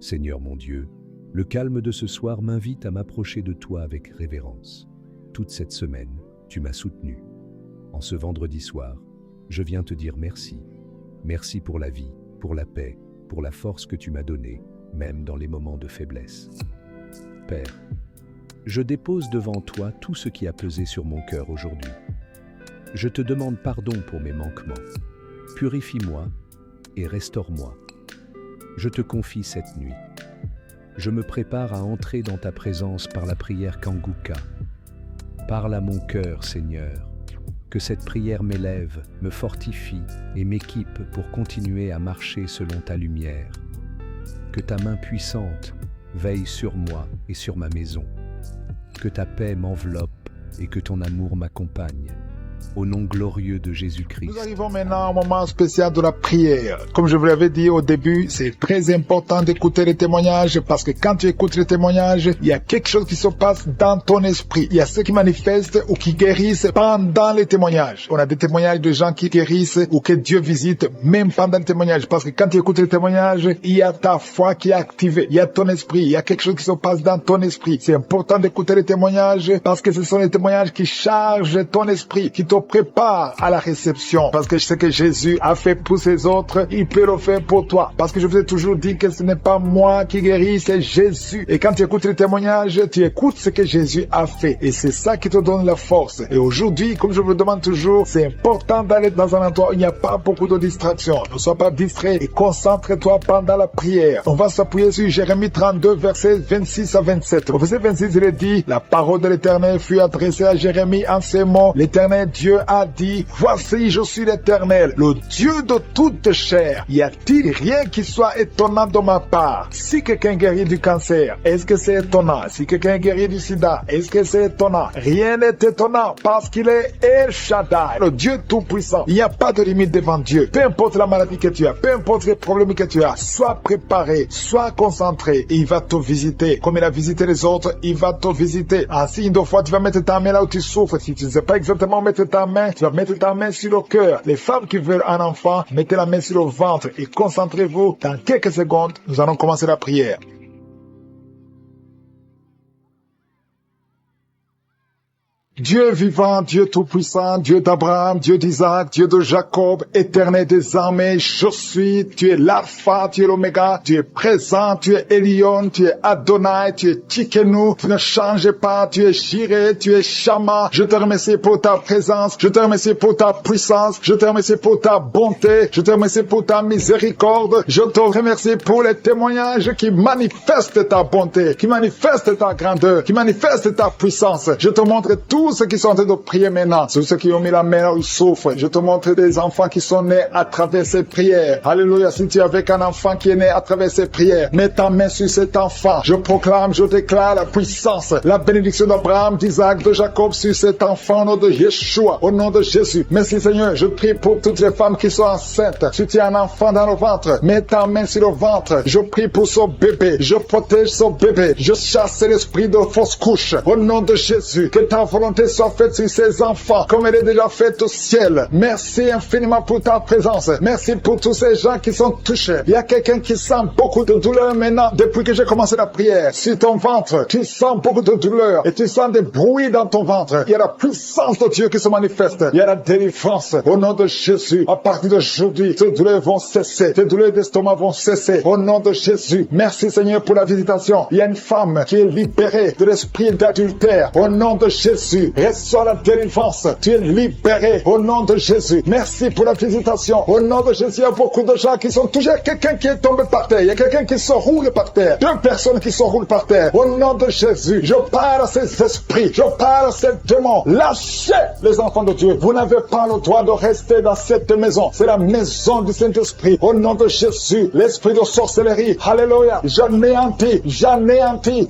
Seigneur mon Dieu, le calme de ce soir m'invite à m'approcher de toi avec révérence. Toute cette semaine, tu m'as soutenu. En ce vendredi soir, je viens te dire merci. Merci pour la vie, pour la paix, pour la force que tu m'as donnée, même dans les moments de faiblesse. Père, je dépose devant toi tout ce qui a pesé sur mon cœur aujourd'hui. Je te demande pardon pour mes manquements. Purifie-moi et restaure-moi. Je te confie cette nuit. Je me prépare à entrer dans ta présence par la prière Kanguka. Parle à mon cœur, Seigneur. Que cette prière m'élève, me fortifie et m'équipe pour continuer à marcher selon ta lumière. Que ta main puissante veille sur moi et sur ma maison. Que ta paix m'enveloppe et que ton amour m'accompagne. Au nom glorieux de Jésus-Christ. Nous arrivons maintenant au moment spécial de la prière. Comme je vous l'avais dit au début, c'est très important d'écouter les témoignages parce que quand tu écoutes les témoignages, il y a quelque chose qui se passe dans ton esprit. Il y a ceux qui manifestent ou qui guérissent pendant les témoignages. On a des témoignages de gens qui guérissent ou que Dieu visite même pendant les témoignages. Parce que quand tu écoutes les témoignages, il y a ta foi qui est activée. Il y a ton esprit. Il y a quelque chose qui se passe dans ton esprit. C'est important d'écouter les témoignages parce que ce sont les témoignages qui chargent ton esprit, qui te prépare à la réception. Parce que ce que Jésus a fait pour ses autres, il peut le faire pour toi. Parce que je vous ai toujours dit que ce n'est pas moi qui guéris, c'est Jésus. Et quand tu écoutes les témoignages, tu écoutes ce que Jésus a fait. Et c'est ça qui te donne la force. Et aujourd'hui, comme je vous le demande toujours, c'est important d'aller dans un endroit où il n'y a pas beaucoup de distractions. Ne sois pas distrait et concentre-toi pendant la prière. On va s'appuyer sur Jérémie 32, versets 26 à 27. Au verset 26, il est dit, la parole de l'Éternel fut adressée à Jérémie en ces mots. L'Éternel Dieu a dit, voici je suis l'Éternel, le Dieu de toute chair. Y a-t-il rien qui soit étonnant de ma part? Si quelqu'un guérit du cancer, est-ce que c'est étonnant? Si quelqu'un guérit du sida, est-ce que c'est étonnant? Rien n'est étonnant parce qu'il est El Shaddai, le Dieu tout-puissant. Il n'y a pas de limite devant Dieu. Peu importe la maladie que tu as, peu importe les problèmes que tu as, sois préparé, sois concentré et il va te visiter. Comme il a visité les autres, il va te visiter. En signe de foi, tu vas mettre ta main là où tu souffres. Si tu ne sais pas exactement mettre ta main, tu vas mettre ta main sur le cœur. Les femmes qui veulent un enfant, mettez la main sur le ventre et concentrez-vous. Dans quelques secondes, nous allons commencer la prière. Dieu vivant, Dieu tout-puissant, Dieu d'Abraham, Dieu d'Isaac, Dieu de Jacob, éternel des armées, je suis, tu es l'alpha, tu es l'oméga, tu es présent, tu es Elion, tu es Adonai, tu es Tsikenu, tu ne changes pas, tu es Jireh, tu es Shama. Je te remercie pour ta présence, je te remercie pour ta puissance, je te remercie pour ta bonté, je te remercie pour ta miséricorde, je te remercie pour les témoignages qui manifestent ta bonté, qui manifestent ta grandeur, qui manifestent ta puissance. Je te montre tout ceux qui sont en train de prier maintenant, ceux qui ont mis la main là où ils souffrent. Je te montre des enfants qui sont nés à travers ces prières. Alléluia, si tu es avec un enfant qui est né à travers ces prières, mets ta main sur cet enfant. Je proclame, je déclare la puissance, la bénédiction d'Abraham, d'Isaac, de Jacob sur cet enfant au nom de Yeshua, au nom de Jésus. Merci Seigneur, je prie pour toutes les femmes qui sont enceintes. Si tu as un enfant dans le ventre, mets ta main sur le ventre. Je prie pour son bébé, je protège son bébé, je chasse l'esprit de fausse couche. Au nom de Jésus, que ta volonté soit faite sur ces enfants comme elle est déjà faite au ciel. Merci infiniment pour ta présence. Merci pour tous ces gens qui sont touchés. Il y a quelqu'un qui sent beaucoup de douleur maintenant depuis que j'ai commencé la prière. Sur ton ventre, tu sens beaucoup de douleur et tu sens des bruits dans ton ventre. Il y a la puissance de Dieu qui se manifeste. Il y a la délivrance au nom de Jésus. À partir d'aujourd'hui, tes douleurs vont cesser. Tes douleurs d'estomac vont cesser au nom de Jésus. Merci Seigneur pour la visitation. Il y a une femme qui est libérée de l'esprit d'adultère au nom de Jésus. Reçois la délivrance. Tu es libéré au nom de Jésus. Merci pour la visitation. Au nom de Jésus, il y a beaucoup de gens qui sont touchés. Il y a quelqu'un qui est tombé par terre. Il y a quelqu'un qui se roule par terre. 2 personnes qui se roulent par terre. Au nom de Jésus, je parle à ces esprits. Je parle à ces démons. Lâchez les enfants de Dieu. Vous n'avez pas le droit de rester dans cette maison. C'est la maison du Saint-Esprit. Au nom de Jésus, l'esprit de sorcellerie. Alléluia. J'anéantis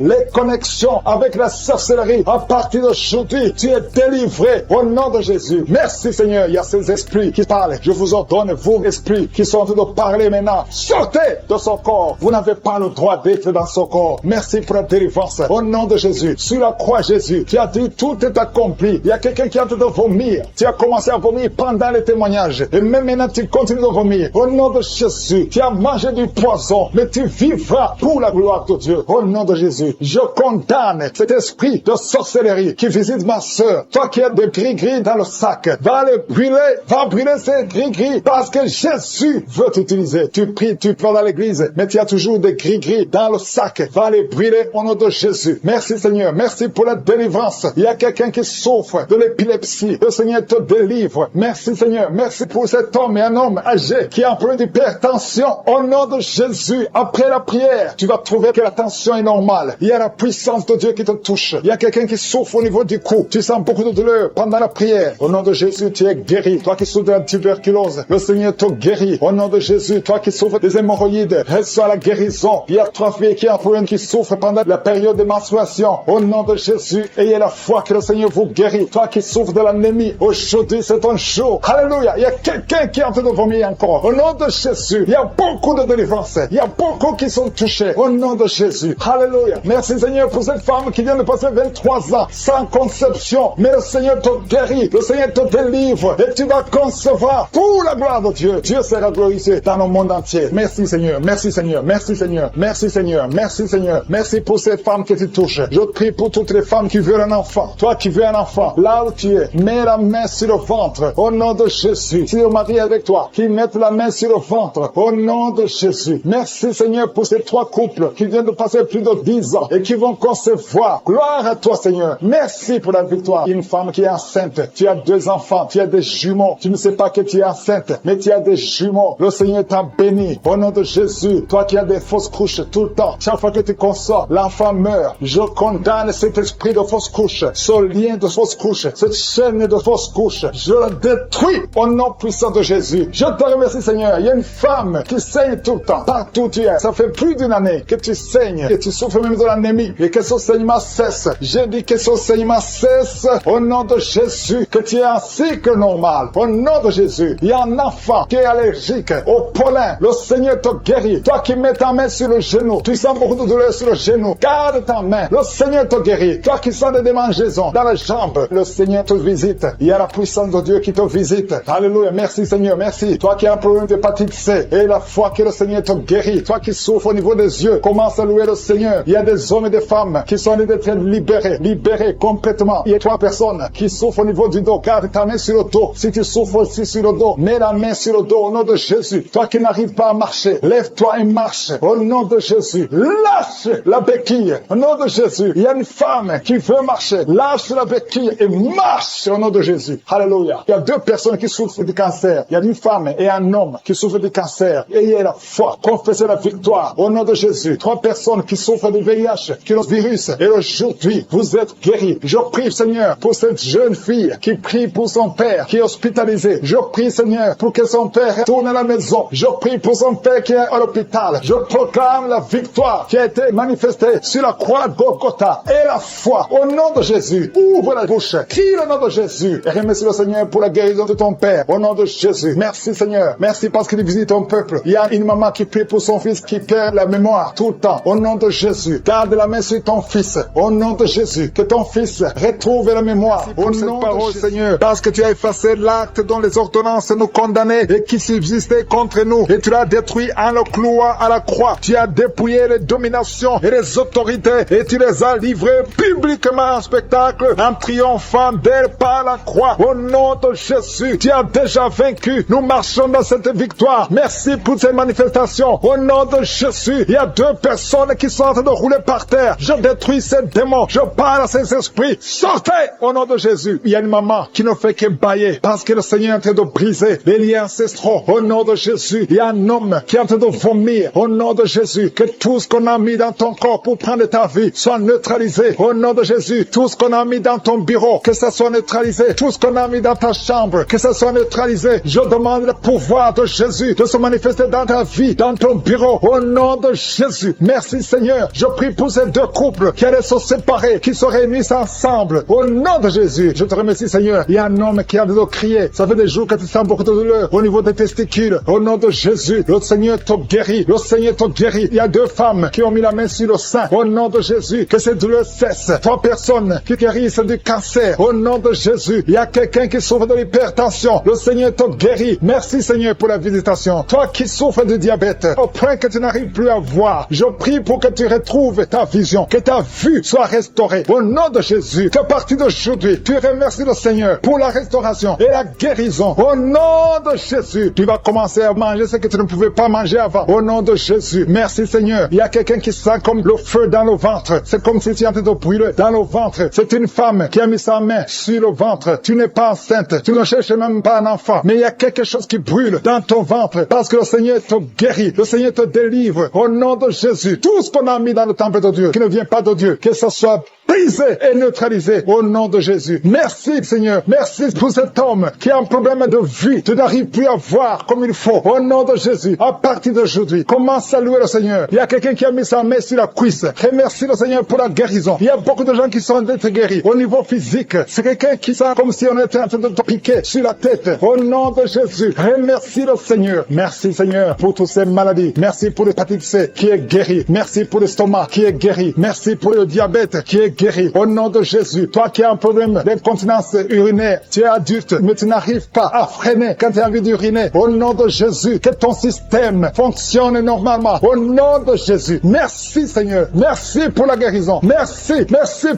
les connexions avec la sorcellerie. À partir d'aujourd'hui, guéri, tu es délivré au nom de Jésus. Merci Seigneur, il y a ces esprits qui parlent. Je vous ordonne, vous esprits qui sont en train de parler maintenant, sortez de son corps. Vous n'avez pas le droit d'être dans son corps. Merci pour la délivrance au nom de Jésus. Sur la croix Jésus, tu as dit tout est accompli. Il y a quelqu'un qui est en train de vomir. Tu as commencé à vomir pendant les témoignages et même maintenant tu continues de vomir. Au nom de Jésus, tu as mangé du poison, mais tu vivras pour la gloire de Dieu. Au nom de Jésus, je condamne cet esprit de sorcellerie qui visite ma soeur. Toi qui as des gris-gris dans le sac, va les brûler, va brûler ces gris-gris parce que Jésus veut t'utiliser. Tu pries, tu vas dans l'église, mais tu as toujours des gris-gris dans le sac. Va les brûler au nom de Jésus. Merci Seigneur, merci pour la délivrance. Il y a quelqu'un qui souffre de l'épilepsie. Le Seigneur te délivre. Merci Seigneur, merci pour cet homme et un homme âgé qui a un problème d'hypertension. Au nom de Jésus, après la prière, tu vas trouver que la tension est normale. Il y a la puissance de Dieu qui te touche. Il y a quelqu'un qui souffre au niveau du cou. Tu sens beaucoup de douleur pendant la prière. Au nom de Jésus, tu es guéri. Toi qui souffres de la tuberculose, le Seigneur te guérit. Au nom de Jésus, toi qui souffres des hémorroïdes, reçois la guérison. Il y a 3 filles qui ont un problème qui souffrent pendant la période de menstruation. Au nom de Jésus, ayez la foi que le Seigneur vous guérit. Toi qui souffres de l'anémie, aujourd'hui c'est ton jour. Alléluia. Il y a quelqu'un qui est en train de vomir encore. Au nom de Jésus, il y a beaucoup de délivrance. Il y a beaucoup qui sont touchés. Au nom de Jésus. Alléluia. Merci Seigneur pour cette femme qui vient de passer 23 ans sans conception. Mais le Seigneur te guérit. Le Seigneur te délivre. Et tu vas concevoir pour la gloire de Dieu. Dieu sera glorifié dans le monde entier. Merci Seigneur. Merci Seigneur. Merci Seigneur. Merci Seigneur. Merci Seigneur. Merci pour ces femmes qui te touchent. Je prie pour toutes les femmes qui veulent un enfant. Toi qui veux un enfant, là où tu es, mets la main sur le ventre. Au nom de Jésus. Si le mari est avec toi, qu'il mette la main sur le ventre. Au nom de Jésus. Merci Seigneur pour ces 3 couples qui viennent de passer plus de 10 ans et qui vont concevoir. Gloire à toi Seigneur. Merci pour la victoire. Une femme qui est enceinte. Tu as 2 enfants. Tu as des jumeaux. Tu ne sais pas que tu es enceinte, mais tu as des jumeaux. Le Seigneur t'a béni. Au nom de Jésus. Toi qui as des fausses couches tout le temps. Chaque fois que tu consors, l'enfant meurt. Je condamne cet esprit de fausse couche. Ce lien de fausse couche. Cette chaîne de fausse couche. Je la détruis au nom puissant de Jésus. Je te remercie Seigneur. Il y a une femme qui saigne tout le temps. Partout où tu es. Ça fait plus d'une année que tu saignes. Et tu souffres même de l'anémie. Et que ce saignement cesse. J'ai dit que ce saignement cesse au nom de Jésus. Que tu es un cycle normal. Au nom de Jésus. Il y a un enfant qui est allergique au pollen. Le Seigneur te guérit. Toi qui mets ta main sur le genou. Tu sens beaucoup de douleur sur le genou. Garde ta main. Le Seigneur te guérit. Toi qui sens des démangeaisons dans les jambes. Le Seigneur te visite. Il y a la puissance de Dieu qui te visite. Alléluia. Merci Seigneur. Merci. Toi qui as un problème d'hépatite C. Et la foi que le Seigneur te guérit. Toi qui souffres au niveau des yeux. Commence à louer le Seigneur. Il y a des hommes et des femmes qui sont en train d'être libérés. Libérés complètement. Il y a 3 personnes qui souffrent au niveau du dos. Garde ta main sur le dos. Si tu souffres aussi sur le dos, mets la main sur le dos au nom de Jésus. Toi qui n'arrives pas à marcher, lève-toi et marche au nom de Jésus. Lâche la béquille au nom de Jésus. Il y a une femme qui veut marcher. Lâche la béquille et marche au nom de Jésus. Alléluia. Il y a 2 personnes qui souffrent du cancer. Il y a une femme et un homme qui souffrent du cancer. Ayez la foi. Confessez la victoire au nom de Jésus. 3 personnes qui souffrent du VIH, qui ont le virus. Et aujourd'hui, vous êtes guéris. Je prie, Seigneur, pour cette jeune fille qui prie pour son père, qui est hospitalisé. Je prie, Seigneur, pour que son père retourne à la maison. Je prie pour son père qui est à l'hôpital. Je proclame la victoire qui a été manifestée sur la croix de Golgotha. Et la foi au nom de Jésus. Ouvre la bouche. Crie le nom de Jésus. Et remercie le Seigneur pour la guérison de ton père. Au nom de Jésus. Merci, Seigneur. Merci parce qu'il visite ton peuple. Il y a une maman qui prie pour son fils qui perd la mémoire tout le temps. Au nom de Jésus. Garde la main sur ton fils. Au nom de Jésus. Que ton fils retrouve la mémoire. Au nom de Jésus. Seigneur, parce que tu as effacé l'acte dont les ordonnances nous condamnaient et qui subsistait contre nous. Et tu l'as détruit en le clouant à la croix. Tu as dépouillé les dominations et les autorités et tu les as livrées publiquement en spectacle en triomphant d'elles par la croix. Au nom de Jésus, tu as déjà vaincu. Nous marchons dans cette victoire. Merci pour ces manifestations. Au nom de Jésus, il y a 2 personnes qui sont en train de rouler par terre. Je détruis ces démons. Je parle à ces esprits. Sortez au nom de Jésus. Il y a une maman qui ne fait que bailler parce que le Seigneur est en train de briser les liens ancestraux. Au nom de Jésus, il y a un homme qui est en train de vomir. Au nom de Jésus, que tout ce qu'on a mis dans ton corps pour prendre ta vie soit neutralisé. Au nom de Jésus, tout ce qu'on a mis dans ton bureau, que ça soit neutralisé. Tout ce qu'on a mis dans ta chambre, que ça soit neutralisé. Je demande le pouvoir de Jésus de se manifester dans ta vie, dans ton bureau. Au nom de Jésus. Merci Seigneur. Je prie pour ces 2 couples qui allaient se séparer, qui se réunissent ensemble. ensemble. Au nom de Jésus, je te remercie, Seigneur. Il y a un homme qui a de crier. Ça fait des jours que tu sens beaucoup de douleur au niveau des testicules. Au nom de Jésus, le Seigneur te guérit. Le Seigneur te guérit. Il y a 2 femmes qui ont mis la main sur le sein. Au nom de Jésus, que ces douleurs cessent. 3 personnes qui guérissent du cancer. Au nom de Jésus, il y a quelqu'un qui souffre de l'hypertension. Le Seigneur te guérit. Merci, Seigneur, pour la visitation. Toi qui souffres de diabète, au point que tu n'arrives plus à voir, je prie pour que tu retrouves ta vision, que ta vue soit restaurée. Au nom de Jésus, qu'à partir d'aujourd'hui, tu remercies le Seigneur pour la restauration et la guérison. Au nom de Jésus, tu vas commencer à manger ce que tu ne pouvais pas manger avant. Au nom de Jésus, merci Seigneur. Il y a quelqu'un qui sent comme le feu dans le ventre. C'est comme si tu étais en train de brûler dans le ventre. C'est une femme qui a mis sa main sur le ventre. Tu n'es pas enceinte. Tu ne cherches même pas un enfant. Mais il y a quelque chose qui brûle dans ton ventre parce que le Seigneur te guérit. Le Seigneur te délivre. Au nom de Jésus, tout ce qu'on a mis dans le temple de Dieu, qui ne vient pas de Dieu, que ce soit brisé et neutralisé au nom de Jésus. Merci Seigneur. Merci pour cet homme qui a un problème de vue. Tu n'arrives plus à voir comme il faut. Au nom de Jésus, à partir d'aujourd'hui, commence à louer le Seigneur. Il y a quelqu'un qui a mis sa main sur la cuisse. Remercie le Seigneur pour la guérison. Il y a beaucoup de gens qui sont d'être guéris au niveau physique. C'est quelqu'un qui sent comme si on était en train de te piquer sur la tête. Au nom de Jésus, remercie le Seigneur. Merci Seigneur pour toutes ces maladies. Merci pour l'hépatite C qui est guéri. Merci pour l'estomac qui est guéri. Merci pour le diabète qui est guéri. Au nom de Jésus, toi qui as un problème d'incontinence urinaire, tu es adulte, mais tu n'arrives pas à freiner quand tu as envie d'uriner. Au nom de Jésus, que ton système fonctionne normalement. Au nom de Jésus, merci Seigneur. Merci pour la guérison. Merci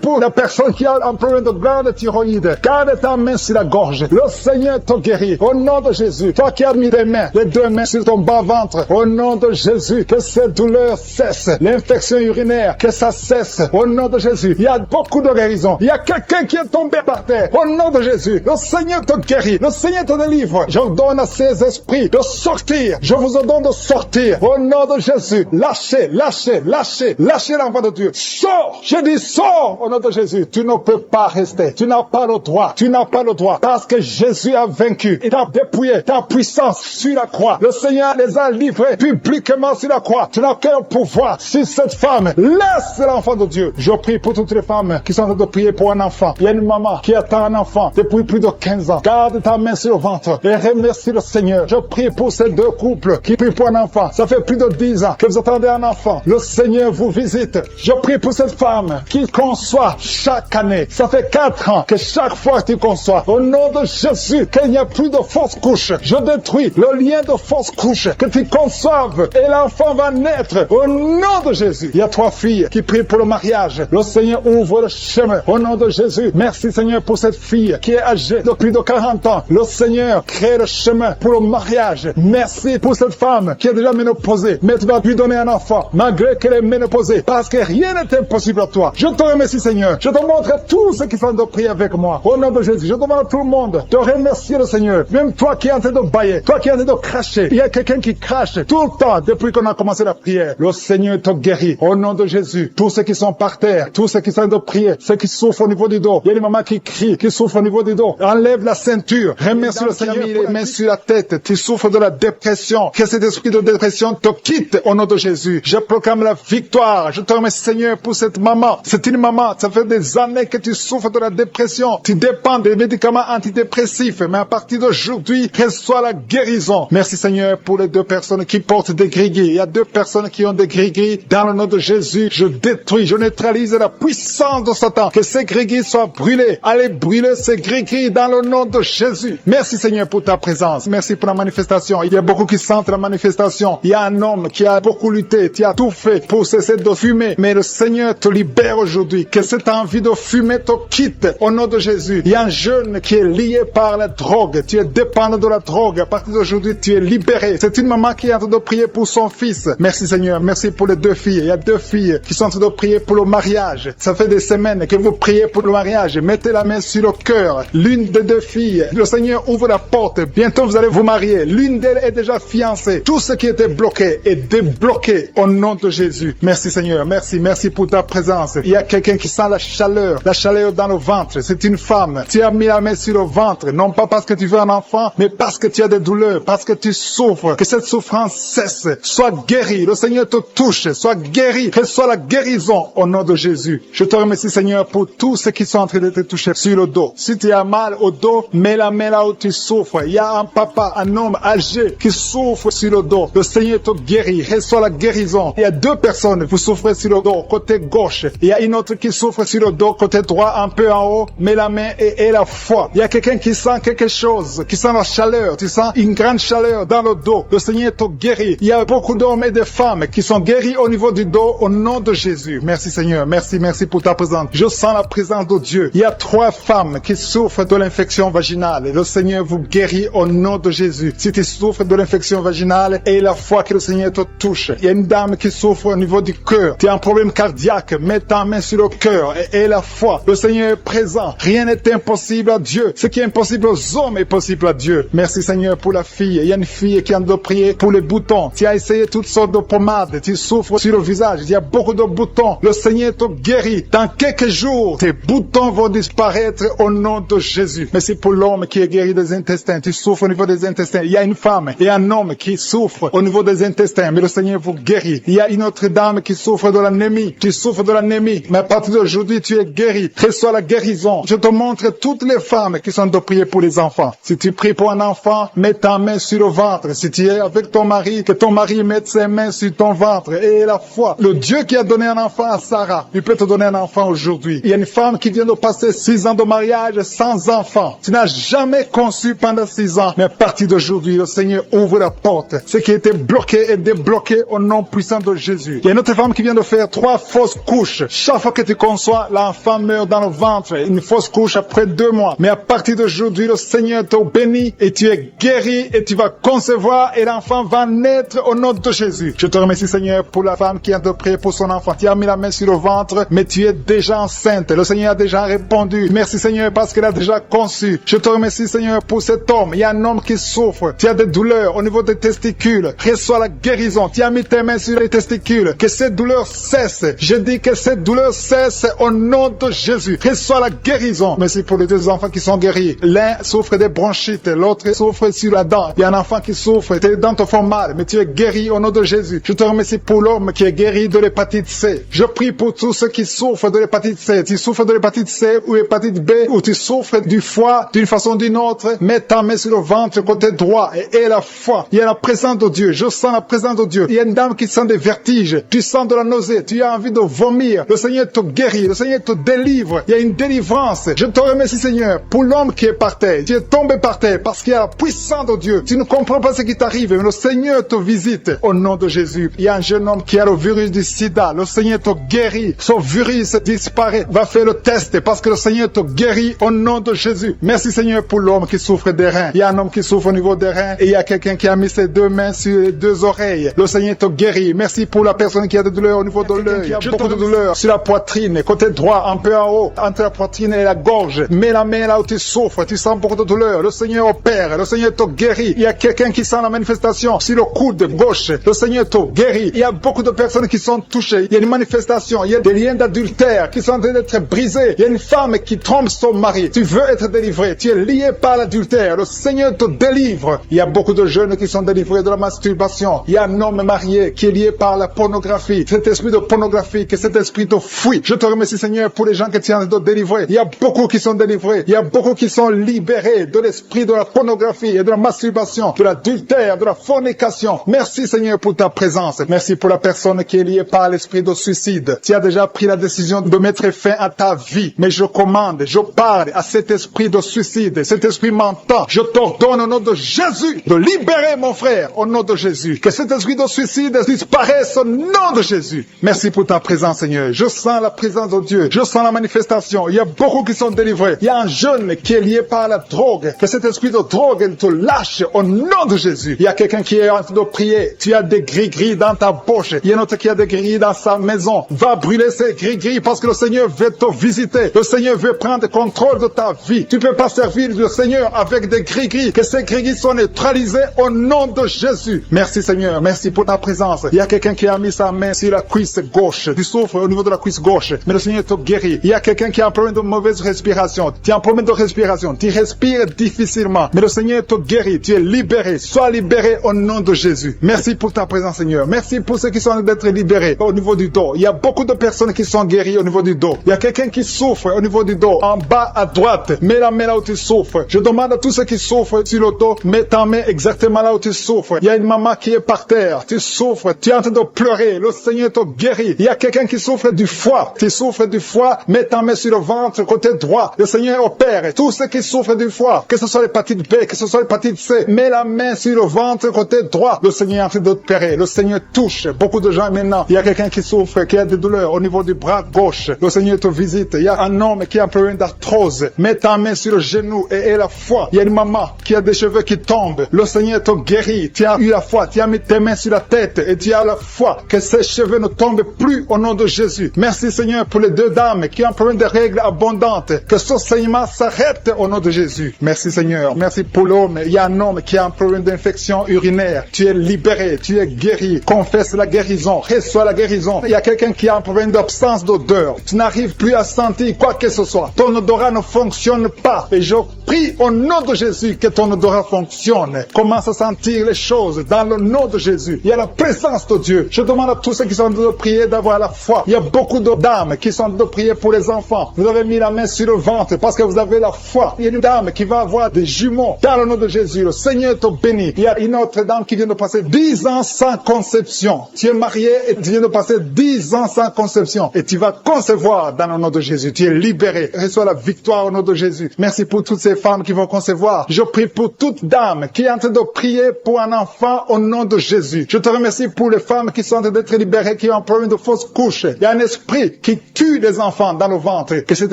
pour la personne qui a un problème de glande thyroïde. Garde ta main sur la gorge. Le Seigneur te guérit. Au nom de Jésus, toi qui as mis les mains, les 2 mains sur ton bas-ventre. Au nom de Jésus, que cette douleur cesse. L'infection urinaire, que ça cesse. Au nom de Jésus, il y a beaucoup de guérison. Il y a quelqu'un qui est tombé par terre. Au nom de Jésus, le Seigneur te guérit. Le Seigneur te délivre. J'ordonne à ces esprits de sortir. Je vous ordonne de sortir. Au nom de Jésus, lâchez l'enfant de Dieu. Sors. Je dis sors. Au nom de Jésus, tu ne peux pas rester. Tu n'as pas le droit. Tu n'as pas le droit. Parce que Jésus a vaincu. Il a dépouillé ta puissance sur la croix. Le Seigneur les a livrés publiquement sur la croix. Tu n'as qu'un pouvoir sur cette femme. Laisse l'enfant de Dieu. Je prie pour toutes les femmes qui sont en train de prier pour un enfant. Il y a une maman qui attend un enfant depuis plus de 15 ans. Garde ta main sur le ventre et remercie le Seigneur. Je prie pour ces 2 couples qui prient pour un enfant. Ça fait plus de 10 ans que vous attendez un enfant. Le Seigneur vous visite. Je prie pour cette femme qui conçoit chaque année. Ça fait 4 ans que chaque fois tu conçois. Au nom de Jésus, qu'il n'y a plus de fausses couches. Je détruis le lien de fausses couches. Que tu conçoives et l'enfant va naître. Au nom de Jésus. Il y a 3 filles qui prient pour le mariage. Le Seigneur ouvre le chemin. Au nom de Jésus. Merci Seigneur pour cette fille qui est âgée de plus de 40 ans. Le Seigneur crée le chemin pour le mariage. Merci pour cette femme qui est déjà ménopausée. Mais tu vas lui donner un enfant malgré qu'elle est ménopausée. Parce que rien n'est impossible à toi. Je te remercie Seigneur. Je te montre tous ceux qui sont de prier avec moi. Au nom de Jésus. Je demande à tout le monde de remercier le Seigneur. Même toi qui es en train de bailler. Toi qui es en train de cracher. Il y a quelqu'un qui crache tout le temps depuis qu'on a commencé la prière. Le Seigneur te guérit. Au nom de Jésus. Tous ceux qui sont par terre. Tous ceux qui sont en train de prier. Ceux qui souffrent au niveau du dos. Il y a des mamans qui crient, qui souffrent au niveau du dos. Enlève la ceinture. Remercie le Seigneur. Les mains sur la tête. Tu souffres de la dépression. Que cet esprit de dépression te quitte au nom de Jésus. Je proclame la victoire. Je te remercie Seigneur pour cette maman. C'est une maman. Ça fait des années que tu souffres de la dépression. Tu dépends des médicaments antidépressifs. Mais à partir d'aujourd'hui, reçois la guérison. Merci Seigneur pour les 2 personnes qui portent des gris-gris. Il y a 2 personnes qui ont des gris-gris. Dans le nom de Jésus, je détruis, je neutralise la puissance de Satan. Que ces gris-gris soient brûlés. Allez brûler ces gris-gris dans le nom de Jésus. Merci Seigneur pour ta présence. Merci pour la manifestation. Il y a beaucoup qui sentent la manifestation. Il y a un homme qui a beaucoup lutté. Tu as tout fait pour cesser de fumer. Mais le Seigneur te libère aujourd'hui. Que cette envie de fumer te quitte au nom de Jésus. Il y a un jeune qui est lié par la drogue. Tu es dépendant de la drogue. À partir d'aujourd'hui, tu es libéré. C'est une maman qui est en train de prier pour son fils. Merci Seigneur. Merci pour les 2 filles. Il y a 2 filles qui sont en train de prier pour le mariage. Ça fait des semaines que vous priez pour le mariage. Mettez la main sur le cœur. L'une des 2 filles. Le Seigneur ouvre la porte. Bientôt vous allez vous marier. L'une d'elles est déjà fiancée. Tout ce qui était bloqué est débloqué au nom de Jésus. Merci Seigneur. Merci pour ta présence. Il y a quelqu'un qui sent la chaleur dans le ventre. C'est une femme. Tu as mis la main sur le ventre. Non pas parce que tu veux un enfant, mais parce que tu as des douleurs, parce que tu souffres. Que cette souffrance cesse. Sois guéri. Le Seigneur te touche. Sois guéri. Reçois la guérison au nom de Jésus. Je te remercie Seigneur pour tous ceux qui sont en train d'être touchés sur le dos. Si tu as mal au dos, mets la main là où tu souffres. Il y a un papa, un homme âgé qui souffre sur le dos. Le Seigneur te guérit. Reçois la guérison. Il y a 2 personnes, vous souffrez sur le dos, côté gauche. Il y a une autre qui souffre sur le dos, côté droit, un peu en haut. Mets la main et la foi. Il y a quelqu'un qui sent quelque chose, qui sent la chaleur. Tu sens une grande chaleur dans le dos. Le Seigneur te guérit. Il y a beaucoup d'hommes et de femmes qui sont guéris au niveau du dos au nom de Jésus. Merci Seigneur. Merci pour ta présence. Je sens la présence de Dieu. Il y a 3 femmes qui souffrent de l'infection vaginale. Le Seigneur vous guérit au nom de Jésus. Si tu souffres de l'infection vaginale, et la foi que le Seigneur te touche. Il y a une dame qui souffre au niveau du cœur. Tu as un problème cardiaque. Mets ta main sur le cœur et la foi. Le Seigneur est présent. Rien n'est impossible à Dieu. Ce qui est impossible aux hommes est possible à Dieu. Merci Seigneur pour la fille. Il y a une fille qui a de prier pour les boutons. Tu as essayé toutes sortes de pommades. Tu souffres sur le visage. Il y a beaucoup de boutons. Le Seigneur te guérit. Dans quelques jours, tes boutons vont disparaître au nom de Jésus. Merci pour l'homme qui est guéri des intestins. Tu souffres au niveau des intestins. Il y a une femme et un homme qui souffrent au niveau des intestins. Mais le Seigneur vous guérit. Il y a une autre dame qui souffre de l'anémie. Tu souffres de l'anémie. Mais à partir d'aujourd'hui, tu es guéri. Reçois la guérison. Je te montre toutes les femmes qui sont de prier pour les enfants. Si tu pries pour un enfant, mets ta main sur le ventre. Si tu es avec ton mari, que ton mari mette ses mains sur ton ventre. Et la foi. Le Dieu qui a donné un enfant à Sarah, il peut te donner un enfant aujourd'hui. Il y a une femme qui vient de passer 6 ans de mariage sans enfant. Tu n'as jamais conçu pendant 6 ans. Mais à partir d'aujourd'hui, le Seigneur ouvre la porte. Ce qui était bloqué est débloqué au nom puissant de Jésus. Il y a une autre femme qui vient de faire 3 fausses couches. Chaque fois que tu conçois, l'enfant meurt dans le ventre. Une fausse couche après 2 mois. Mais à partir d'aujourd'hui, le Seigneur te bénit et tu es guéri et tu vas concevoir et l'enfant va naître au nom de Jésus. Je te remercie Seigneur pour la femme qui a de prier pour son enfant. Tu as mis la main sur le ventre, mais tu es déjà enceinte. Le Seigneur a déjà répondu. Merci Seigneur parce qu'elle a déjà conçu. Je te remercie Seigneur pour cet homme. Il y a un homme qui souffre. Tu as des douleurs au niveau des testicules. Reçois la guérison. Tu as mis tes mains sur les testicules. Que cette douleur cesse. Je dis que cette douleur cesse au nom de Jésus. Reçois la guérison. Merci pour les 2 enfants qui sont guéris. L'un souffre des bronchites, l'autre souffre sur la dent. Il y a un enfant qui souffre. Tes dents te font mal, mais tu es guéri au nom de Jésus. Je te remercie pour l'homme qui est guéri de l'hépatite C. Je prie pour tous ceux qui souffrent de l'hépatite C. Tu souffres de l'hépatite C ou l'hépatite B, ou tu souffres du foie d'une façon ou d'une autre. Mets ta main sur le ventre côté droit et la foi. Il y a la présence de Dieu. Je sens la présence de Dieu. Il y a une dame qui sent des vertiges. Tu sens de la nausée. Tu as envie de vomir. Le Seigneur te guérit. Le Seigneur te délivre. Il y a une délivrance. Je te remercie Seigneur pour l'homme qui est par terre. Tu es tombé par terre parce qu'il y a la puissance de Dieu. Tu ne comprends pas ce qui t'arrive, mais le Seigneur te visite au nom de Jésus. Il y a un jeune homme qui a le virus du sida. Le Seigneur te guérit. Son virus disparaît. Va faire le test parce que le Seigneur te guérit au nom de Jésus. Merci Seigneur pour l'homme qui souffre des reins. Il y a un homme qui souffre au niveau des reins et il y a quelqu'un qui a mis ses 2 mains sur les 2 oreilles. Le Seigneur te guérit. Merci pour la personne qui a des douleurs au niveau de l'œil. Il y a beaucoup de douleurs sur la poitrine, côté droit, un peu en haut, entre la poitrine et la gorge. Mets la main là où tu souffres. Tu sens beaucoup de douleurs. Le Seigneur opère. Le Seigneur te guérit. Il y a quelqu'un qui sent la manifestation sur le coude gauche. Le Seigneur te guérit. Il y a beaucoup de personnes qui sont touchées. Il y a une manifestation. Il y a des liens d'adultère qui sont en train d'être brisés. Il y a une femme qui trompe son mari. Tu veux être délivré. Tu es lié par l'adultère. Le Seigneur te délivre. Il y a beaucoup de jeunes qui sont délivrés de la masturbation. Il y a un homme marié qui est lié par la pornographie. Cet esprit de pornographie, que cet esprit te fuit. Je te remercie Seigneur pour les gens que tu es en train de délivrer. Il y a beaucoup qui sont délivrés. Il y a beaucoup qui sont libérés de l'esprit de la pornographie et de la masturbation, de l'adultère, de la fornication. Merci Seigneur pour ta présence. Merci pour la personne qui est liée par l'esprit de suicide. Tu as déjà pris la décision de mettre fin à ta vie. Mais je commande, je parle à cet esprit de suicide, cet esprit mentant. Je t'ordonne au nom de Jésus de libérer mon frère au nom de Jésus. Que cet esprit de suicide disparaisse au nom de Jésus. Merci pour ta présence Seigneur. Je sens la présence de Dieu. Je sens la manifestation. Il y a beaucoup qui sont délivrés. Il y a un jeune qui est lié par la drogue. Que cet esprit de drogue te lâche au nom de Jésus. Il y a quelqu'un qui est en train de prier. Tu as des gris-gris dans ta bouche. Il y a un autre qui a des gris dans sa maison. Va brûler ces gris-gris parce que le Seigneur veut te visiter. Le Seigneur veut prendre contrôle de ta vie. Tu ne peux pas servir le Seigneur avec des gris-gris. Que ces gris-gris soient neutralisés au nom de Jésus. Merci Seigneur. Merci pour ta présence. Il y a quelqu'un qui a mis sa main sur la cuisse gauche. Tu souffres au niveau de la cuisse gauche. Mais le Seigneur te guérit. Il y a quelqu'un qui a un problème de mauvaise respiration. Tu as un problème de respiration. Tu respires difficilement. Mais le Seigneur te guérit. Tu es libéré. Sois libéré au nom de Jésus. Merci pour ta présence Seigneur. Merci pour ceux qui sont en train d'être libérés au niveau du dos. Il y a beaucoup de personnes qui sont guéries au niveau du dos. Il y a quelqu'un quelqu'un qui souffre au niveau du dos, en bas à droite, mets la main là où tu souffres. Je demande à tous ceux qui souffrent sur le dos, mets ta main exactement là où tu souffres. Il y a une maman qui est par terre, tu souffres, tu es en train de pleurer, le Seigneur te guérit. Il y a quelqu'un qui souffre du foie, tu souffres du foie, mets ta main sur le ventre, côté droit. Le Seigneur opère. Tous ceux qui souffrent du foie, que ce soit l'hépatite B, que ce soit l'hépatite C, mets la main sur le ventre, côté droit. Le Seigneur est en train d'opérer. Le Seigneur touche beaucoup de gens maintenant. Il y a quelqu'un qui souffre, qui a des douleurs au niveau du bras gauche. Le Seigneur te visite. Il y a un homme qui a un problème d'arthrose. Mets ta main sur le genou et la foi. Il y a une maman qui a des cheveux qui tombent. Le Seigneur te guérit. Tu as eu la foi. Tu as mis tes mains sur la tête et tu as la foi que ces cheveux ne tombent plus au nom de Jésus. Merci Seigneur pour les deux dames qui ont un problème de règles abondantes. Que ce saignement s'arrête au nom de Jésus. Merci Seigneur. Merci pour l'homme. Il y a un homme qui a un problème d'infection urinaire. Tu es libéré. Tu es guéri. Confesse la guérison. Reçois la guérison. Il y a quelqu'un qui a un problème d'absence d'odeur. Tu n'arrives plus à sentir quoi que ce soit. Ton odorat ne fonctionne pas. Et je prie au nom de Jésus que ton odorat fonctionne. Commence à sentir les choses dans le nom de Jésus. Il y a la présence de Dieu. Je demande à tous ceux qui sont en train de prier d'avoir la foi. Il y a beaucoup de dames qui sont en train de prier pour les enfants. Vous avez mis la main sur le ventre parce que vous avez la foi. Il y a une dame qui va avoir des jumeaux dans le nom de Jésus. Le Seigneur te bénit. Il y a une autre dame qui vient de passer 10 ans sans conception. Tu es marié et tu viens de passer 10 ans sans conception. Et tu vas concevoir dans le nom de Jésus. Tu es libéré. Reçois la victoire au nom de Jésus. Merci pour toutes ces femmes qui vont concevoir. Je prie pour toute dame qui est en train de prier pour un enfant au nom de Jésus. Je te remercie pour les femmes qui sont en train d'être libérées, qui ont un problème de fausse couche. Il y a un esprit qui tue les enfants dans le ventre. Que cet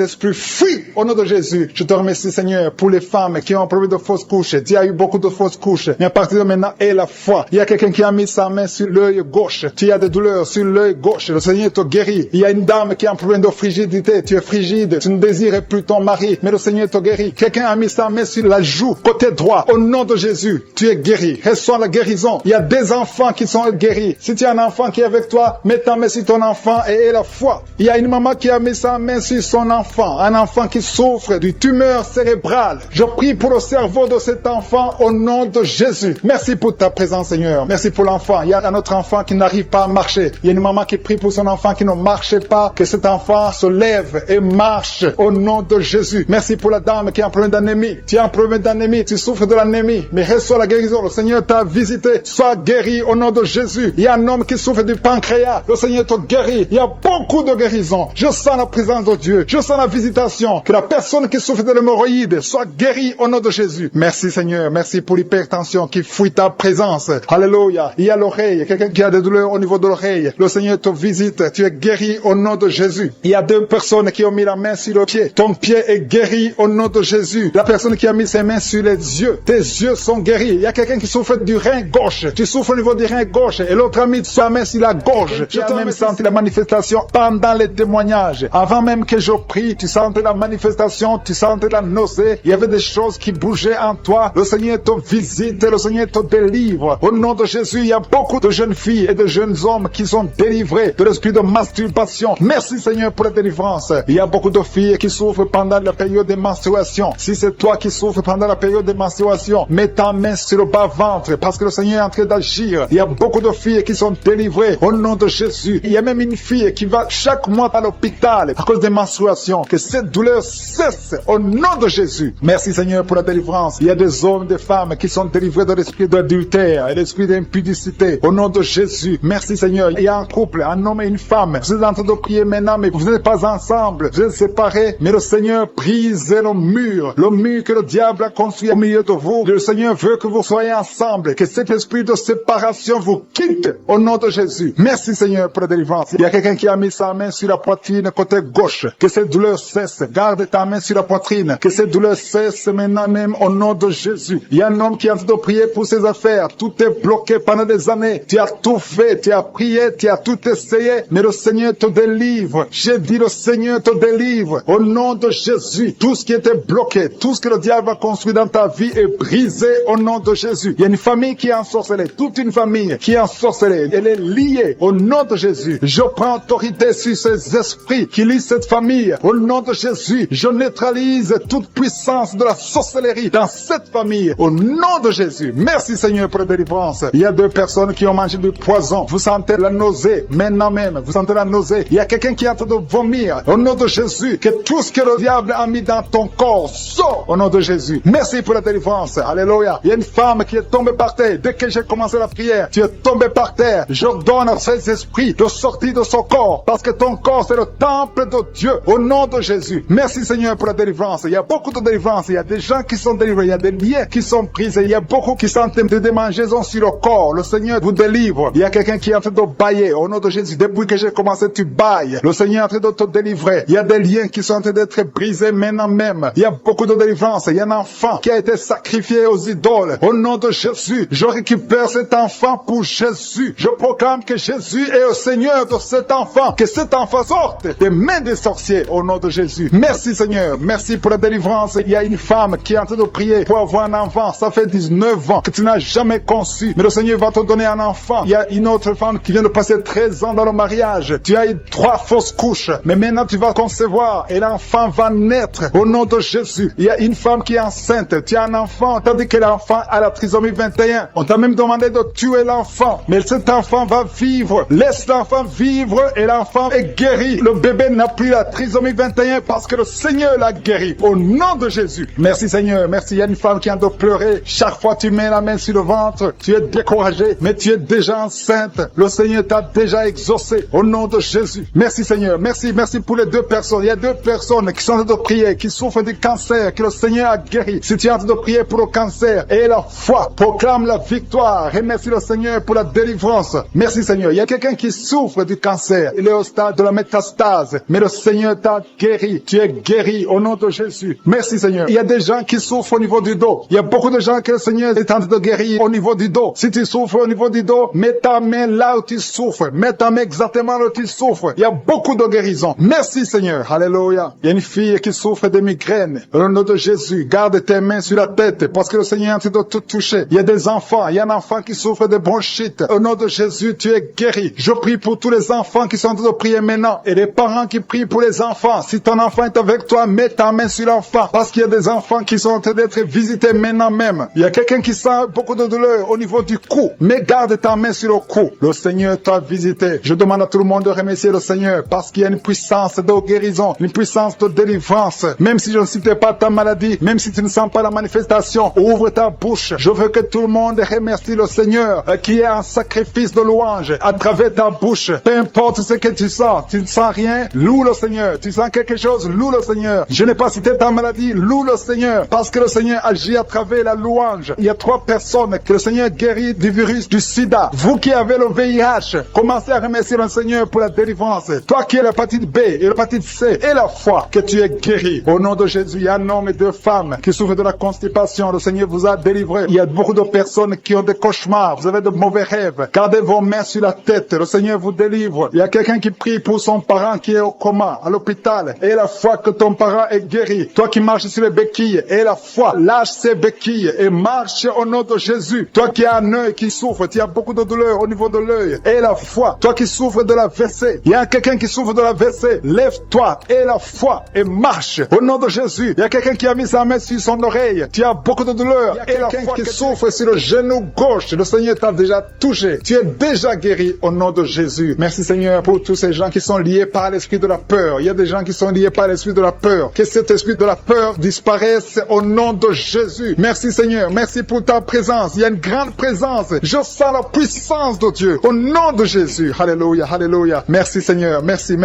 esprit fuit au nom de Jésus. Je te remercie Seigneur pour les femmes qui ont un problème de fausse couche. Tu as eu beaucoup de fausses couches. Mais à partir de maintenant, aie la foi. Il y a quelqu'un qui a mis sa main sur l'œil gauche. Tu as des douleurs sur l'œil gauche. Le Seigneur te guérit. Il y a une dame qui a un problème de frigidité. Tu es frigide. Tu ne désires plus ton mari. Mais le Seigneur te guérit. Quelqu'un a mis sa main sur la joue, côté droit. Au nom de Jésus, tu es guéri. Reçois la guérison. Il y a des enfants qui sont guéris. Si tu as un enfant qui est avec toi, mets ta main sur ton enfant et aie la foi. Il y a une maman qui a mis sa main sur son enfant. Un enfant qui souffre d'une tumeur cérébrale. Je prie pour le cerveau de cet enfant au nom de Jésus. Merci pour ta présence, Seigneur. Merci pour l'enfant. Il y a un autre enfant qui n'arrive pas à marcher. Il y a une maman qui prie pour son enfant qui ne marche pas. Que cet enfant se lève et marche au nom de Jésus. Merci pour la dame qui a un problème d'anémie. Tu as un problème d'anémie. Tu souffres de l'anémie. Mais reçois la guérison. Le Seigneur t'a visité. Sois guéri au nom de Jésus. Il y a un homme qui souffre du pancréas. Le Seigneur te guérit. Il y a beaucoup de guérisons. Je sens la présence de Dieu. Je sens la visitation. Que la personne qui souffre de l'hémorroïde soit guérie au nom de Jésus. Merci Seigneur. Merci pour l'hypertension qui fuit ta présence. Alléluia. Il y a l'oreille. Quelqu'un qui a des douleurs au niveau de l'oreille. Le Seigneur te visite. Tu es guéri au nom de Jésus. Il y a deux personnes qui ont mis la main sur le pied. Ton pied est guéri au nom de Jésus. La personne qui a mis ses mains sur les yeux. Tes yeux sont guéris. Il y a quelqu'un qui souffre du rein gauche. Tu souffres au niveau du rein gauche. Et l'autre a mis sa main sur la gorge. Tu as même senti la manifestation pendant les témoignages. Avant même que je prie, tu sentais la manifestation, tu sentais la nausée. Il y avait des choses qui bougeaient en toi. Le Seigneur te visite, le Seigneur te délivre. Au nom de Jésus, il y a beaucoup de jeunes filles et de jeunes hommes qui sont délivrés de l'esprit de masturbation. Merci Seigneur pour la délivrance. Il y a beaucoup de filles qui souffrent pendant la période de menstruation. Si c'est toi qui souffres pendant la période de menstruation, mets ta main sur le bas-ventre parce que le Seigneur est en train d'agir. Il y a beaucoup de filles qui sont délivrées au nom de Jésus. Il y a même une fille qui va chaque mois à l'hôpital à cause des menstruations. Que cette douleur cesse au nom de Jésus. Merci Seigneur pour la délivrance. Il y a des hommes, des femmes qui sont délivrés de l'esprit d'adultère et de l'esprit d'impudicité. Au nom de Jésus. Merci Seigneur. Il y a un couple, un homme et une femme. Vous êtes en train de prier maintenant, mais vous n'êtes pas ensemble. Vous êtes séparés. Mais le Seigneur brise le mur que le diable a construit au milieu de vous. Le Seigneur veut que vous soyez ensemble. Que cet esprit de séparation vous quitte au nom de Jésus. Merci Seigneur pour la délivrance. Il y a quelqu'un qui a mis sa main sur la poitrine côté gauche. Que cette douleur cesse. Garde ta main sur la poitrine. Que cette douleur cesse maintenant même au nom de Jésus. Il y a un homme qui est en train de prier pour ses affaires. Tout est bloqué pendant des années. Tu as tout fait. Tu as prié. Tu as tout essayé. Mais le Seigneur te délivre. J'ai dit le Seigneur te délivre. Au nom de Jésus. Tout ce qui était bloqué. Tout ce que le diable a construit dans ta vie est brisé au nom de Jésus. Il y a une famille qui est ensorcelée. Toute une famille qui est ensorcelée. Elle est liée au nom de Jésus. Je prends autorité sur ces esprits qui lient cette famille. Au nom de Jésus, je neutralise toute puissance de la sorcellerie dans cette famille. Au nom de Jésus. Merci Seigneur pour la délivrance. Il y a deux personnes qui ont mangé du poison. Vous sentez la nausée maintenant même. Vous sentez la nausée. Il y a quelqu'un qui est en train de vomir. vomir. Au nom de Jésus, que tout ce que le diable a mis dans ton corps sort au nom de Jésus. Merci pour la délivrance. Alléluia. Il y a une femme qui est tombée par terre. Dès que j'ai commencé la prière, tu es tombé par terre. J'ordonne à ces esprits de sortir de son corps parce que ton corps c'est le temple de Dieu au nom de Jésus. Merci Seigneur pour la délivrance. Il y a beaucoup de délivrance. Il y a des gens qui sont délivrés. Il y a des liens qui sont brisés. Il y a beaucoup qui sont en train de démangeaisons sur le corps. Le Seigneur vous délivre. Il y a quelqu'un qui est en train de bailler au nom de Jésus. Depuis que j'ai commencé, tu bailles. Le Seigneur est en train de te délivrer. Il y a des liens qui sont en train d'être brisés maintenant même. Il y a beaucoup de délivrance. Il y a un enfant qui a été sacrifié aux idoles. Au nom de Jésus, je récupère cet enfant pour Jésus. Je proclame que Jésus est le Seigneur de cet enfant. Que cet enfant sorte des mains des sorciers au nom de Jésus. Merci Seigneur. Merci pour la délivrance. Il y a une femme qui est en train de prier pour avoir un enfant. Ça fait 19 ans que tu n'as jamais conçu. Mais le Seigneur va te donner un enfant. Il y a une autre femme qui vient de passer 13 ans dans le mariage. Tu as eu 3 fausses couches. Mais maintenant tu vas concevoir et l'enfant va naître au nom de Jésus. Il y a une femme qui est enceinte. Tu as un enfant. Tandis que l'enfant a la trisomie 21. On t'a même demandé de tuer l'enfant. Mais cet enfant va vivre. Laisse l'enfant vivre et l'enfant est guéri. Le bébé n'a plus la trisomie 21 parce que le Seigneur l'a guéri. Au nom de Jésus. Merci Seigneur. Merci. Il y a une femme qui a de pleurer. Chaque fois tu mets la main sur le ventre, tu es découragé, mais tu es déjà enceinte. Le Seigneur t'a déjà exaucé. Au nom de Jésus. Merci Seigneur. Merci pour les 2 personnes. Il y a 2 personnes qui sont en train de prier, qui souffrent du cancer, que le Seigneur a guéri. Si tu es en train de prier pour le cancer, et la foi proclame la victoire. Remercie le Seigneur pour la délivrance. Merci Seigneur. Il y a quelqu'un qui souffre du cancer. Il est au stade de la métastase. Mais le Seigneur t'a guéri. Tu es guéri au nom de Jésus. Merci Seigneur. Il y a des gens qui souffrent au niveau du dos. Il y a beaucoup de gens que le Seigneur est en train de guérir au niveau du dos. Si tu souffres au niveau du dos, mets ta main là où tu souffres. Mets ta main exactement là où tu souffres. Il y a beaucoup de guérisons. Merci Seigneur. Alléluia. Il y a une fille qui souffre de migraines. Au nom de Jésus, garde tes mains sur la tête parce que le Seigneur est en train de te toucher. Il y a des enfants. Il y a un enfant qui souffre de bronchite. Au nom de Jésus, tu es guéri. Je prie pour tous les enfants qui sont en train de prier maintenant et les parents qui prient pour les enfants. Si ton enfant est avec toi, mets ta main sur l'enfant parce qu'il y a des enfants qui sont en train d'être visités maintenant même. Il y a quelqu'un qui sent beaucoup de douleur au niveau du cou. Mais garde ta main sur le cou. Le Seigneur t'a visité. Je demande à tout le monde de remercier le Seigneur parce qu'il y a une puissance de guérison, une puissance de délivrance. Même si je ne citais pas ta maladie, même si tu ne sens pas la manifestation, ouvre ta bouche. Je veux que tout le monde remercie le Seigneur qui est un sacrifice de louange à travers ta bouche. Peu importe ce que tu sens ne sens rien, loue le Seigneur. Tu sens quelque chose, loue le Seigneur. Je n'ai pas cité ta maladie, loue le Seigneur parce que le Seigneur agit à travers la louange. Il y a 3 personnes que le Seigneur guérit du virus du sida. Vous qui avez le VIH, commencez à remercier le Seigneur pour la délivrance. Toi qui as l'hépatite B et l'hépatite C et la foi, que tu es guéri. Au nom de Jésus, il y a un homme et 2 femmes qui souffrent de la constipation. Le Seigneur vous a délivré. Il y a beaucoup de personnes qui ont des cauchemars. Vous avez de mauvais rêves. Gardez vos mains sur la tête. Le Seigneur vous délivre. Il y a quelqu'un qui prie pour son parent qui est au coma, à l'hôpital. Et la foi que ton parent est guéri. Toi qui marches sur les béquilles, et la foi, lâche ces béquilles et marche au nom de Jésus. Toi qui as un œil qui souffre, tu as beaucoup de douleur au niveau de l'œil. Et la foi, toi qui souffres de la WC, il y a quelqu'un qui souffre de la WC, lève-toi et la foi et marche au nom de Jésus. Il y a quelqu'un qui a mis sa main sur son oreille, tu as beaucoup de douleur. Il y a quelqu'un qui souffre sur le genou gauche, le Seigneur t'a déjà touché. Tu es déjà guéri au nom de Jésus. Merci Seigneur pour tous ces gens qui sont liés par l'esprit de la peur. Il y a des gens qui sont liés par l'esprit de la peur. Que cet esprit de la peur disparaisse au nom de Jésus. Merci Seigneur, merci pour ta présence. Il y a une grande présence. Je sens la puissance de Dieu au nom de Jésus. Alléluia, alléluia. Merci Seigneur, merci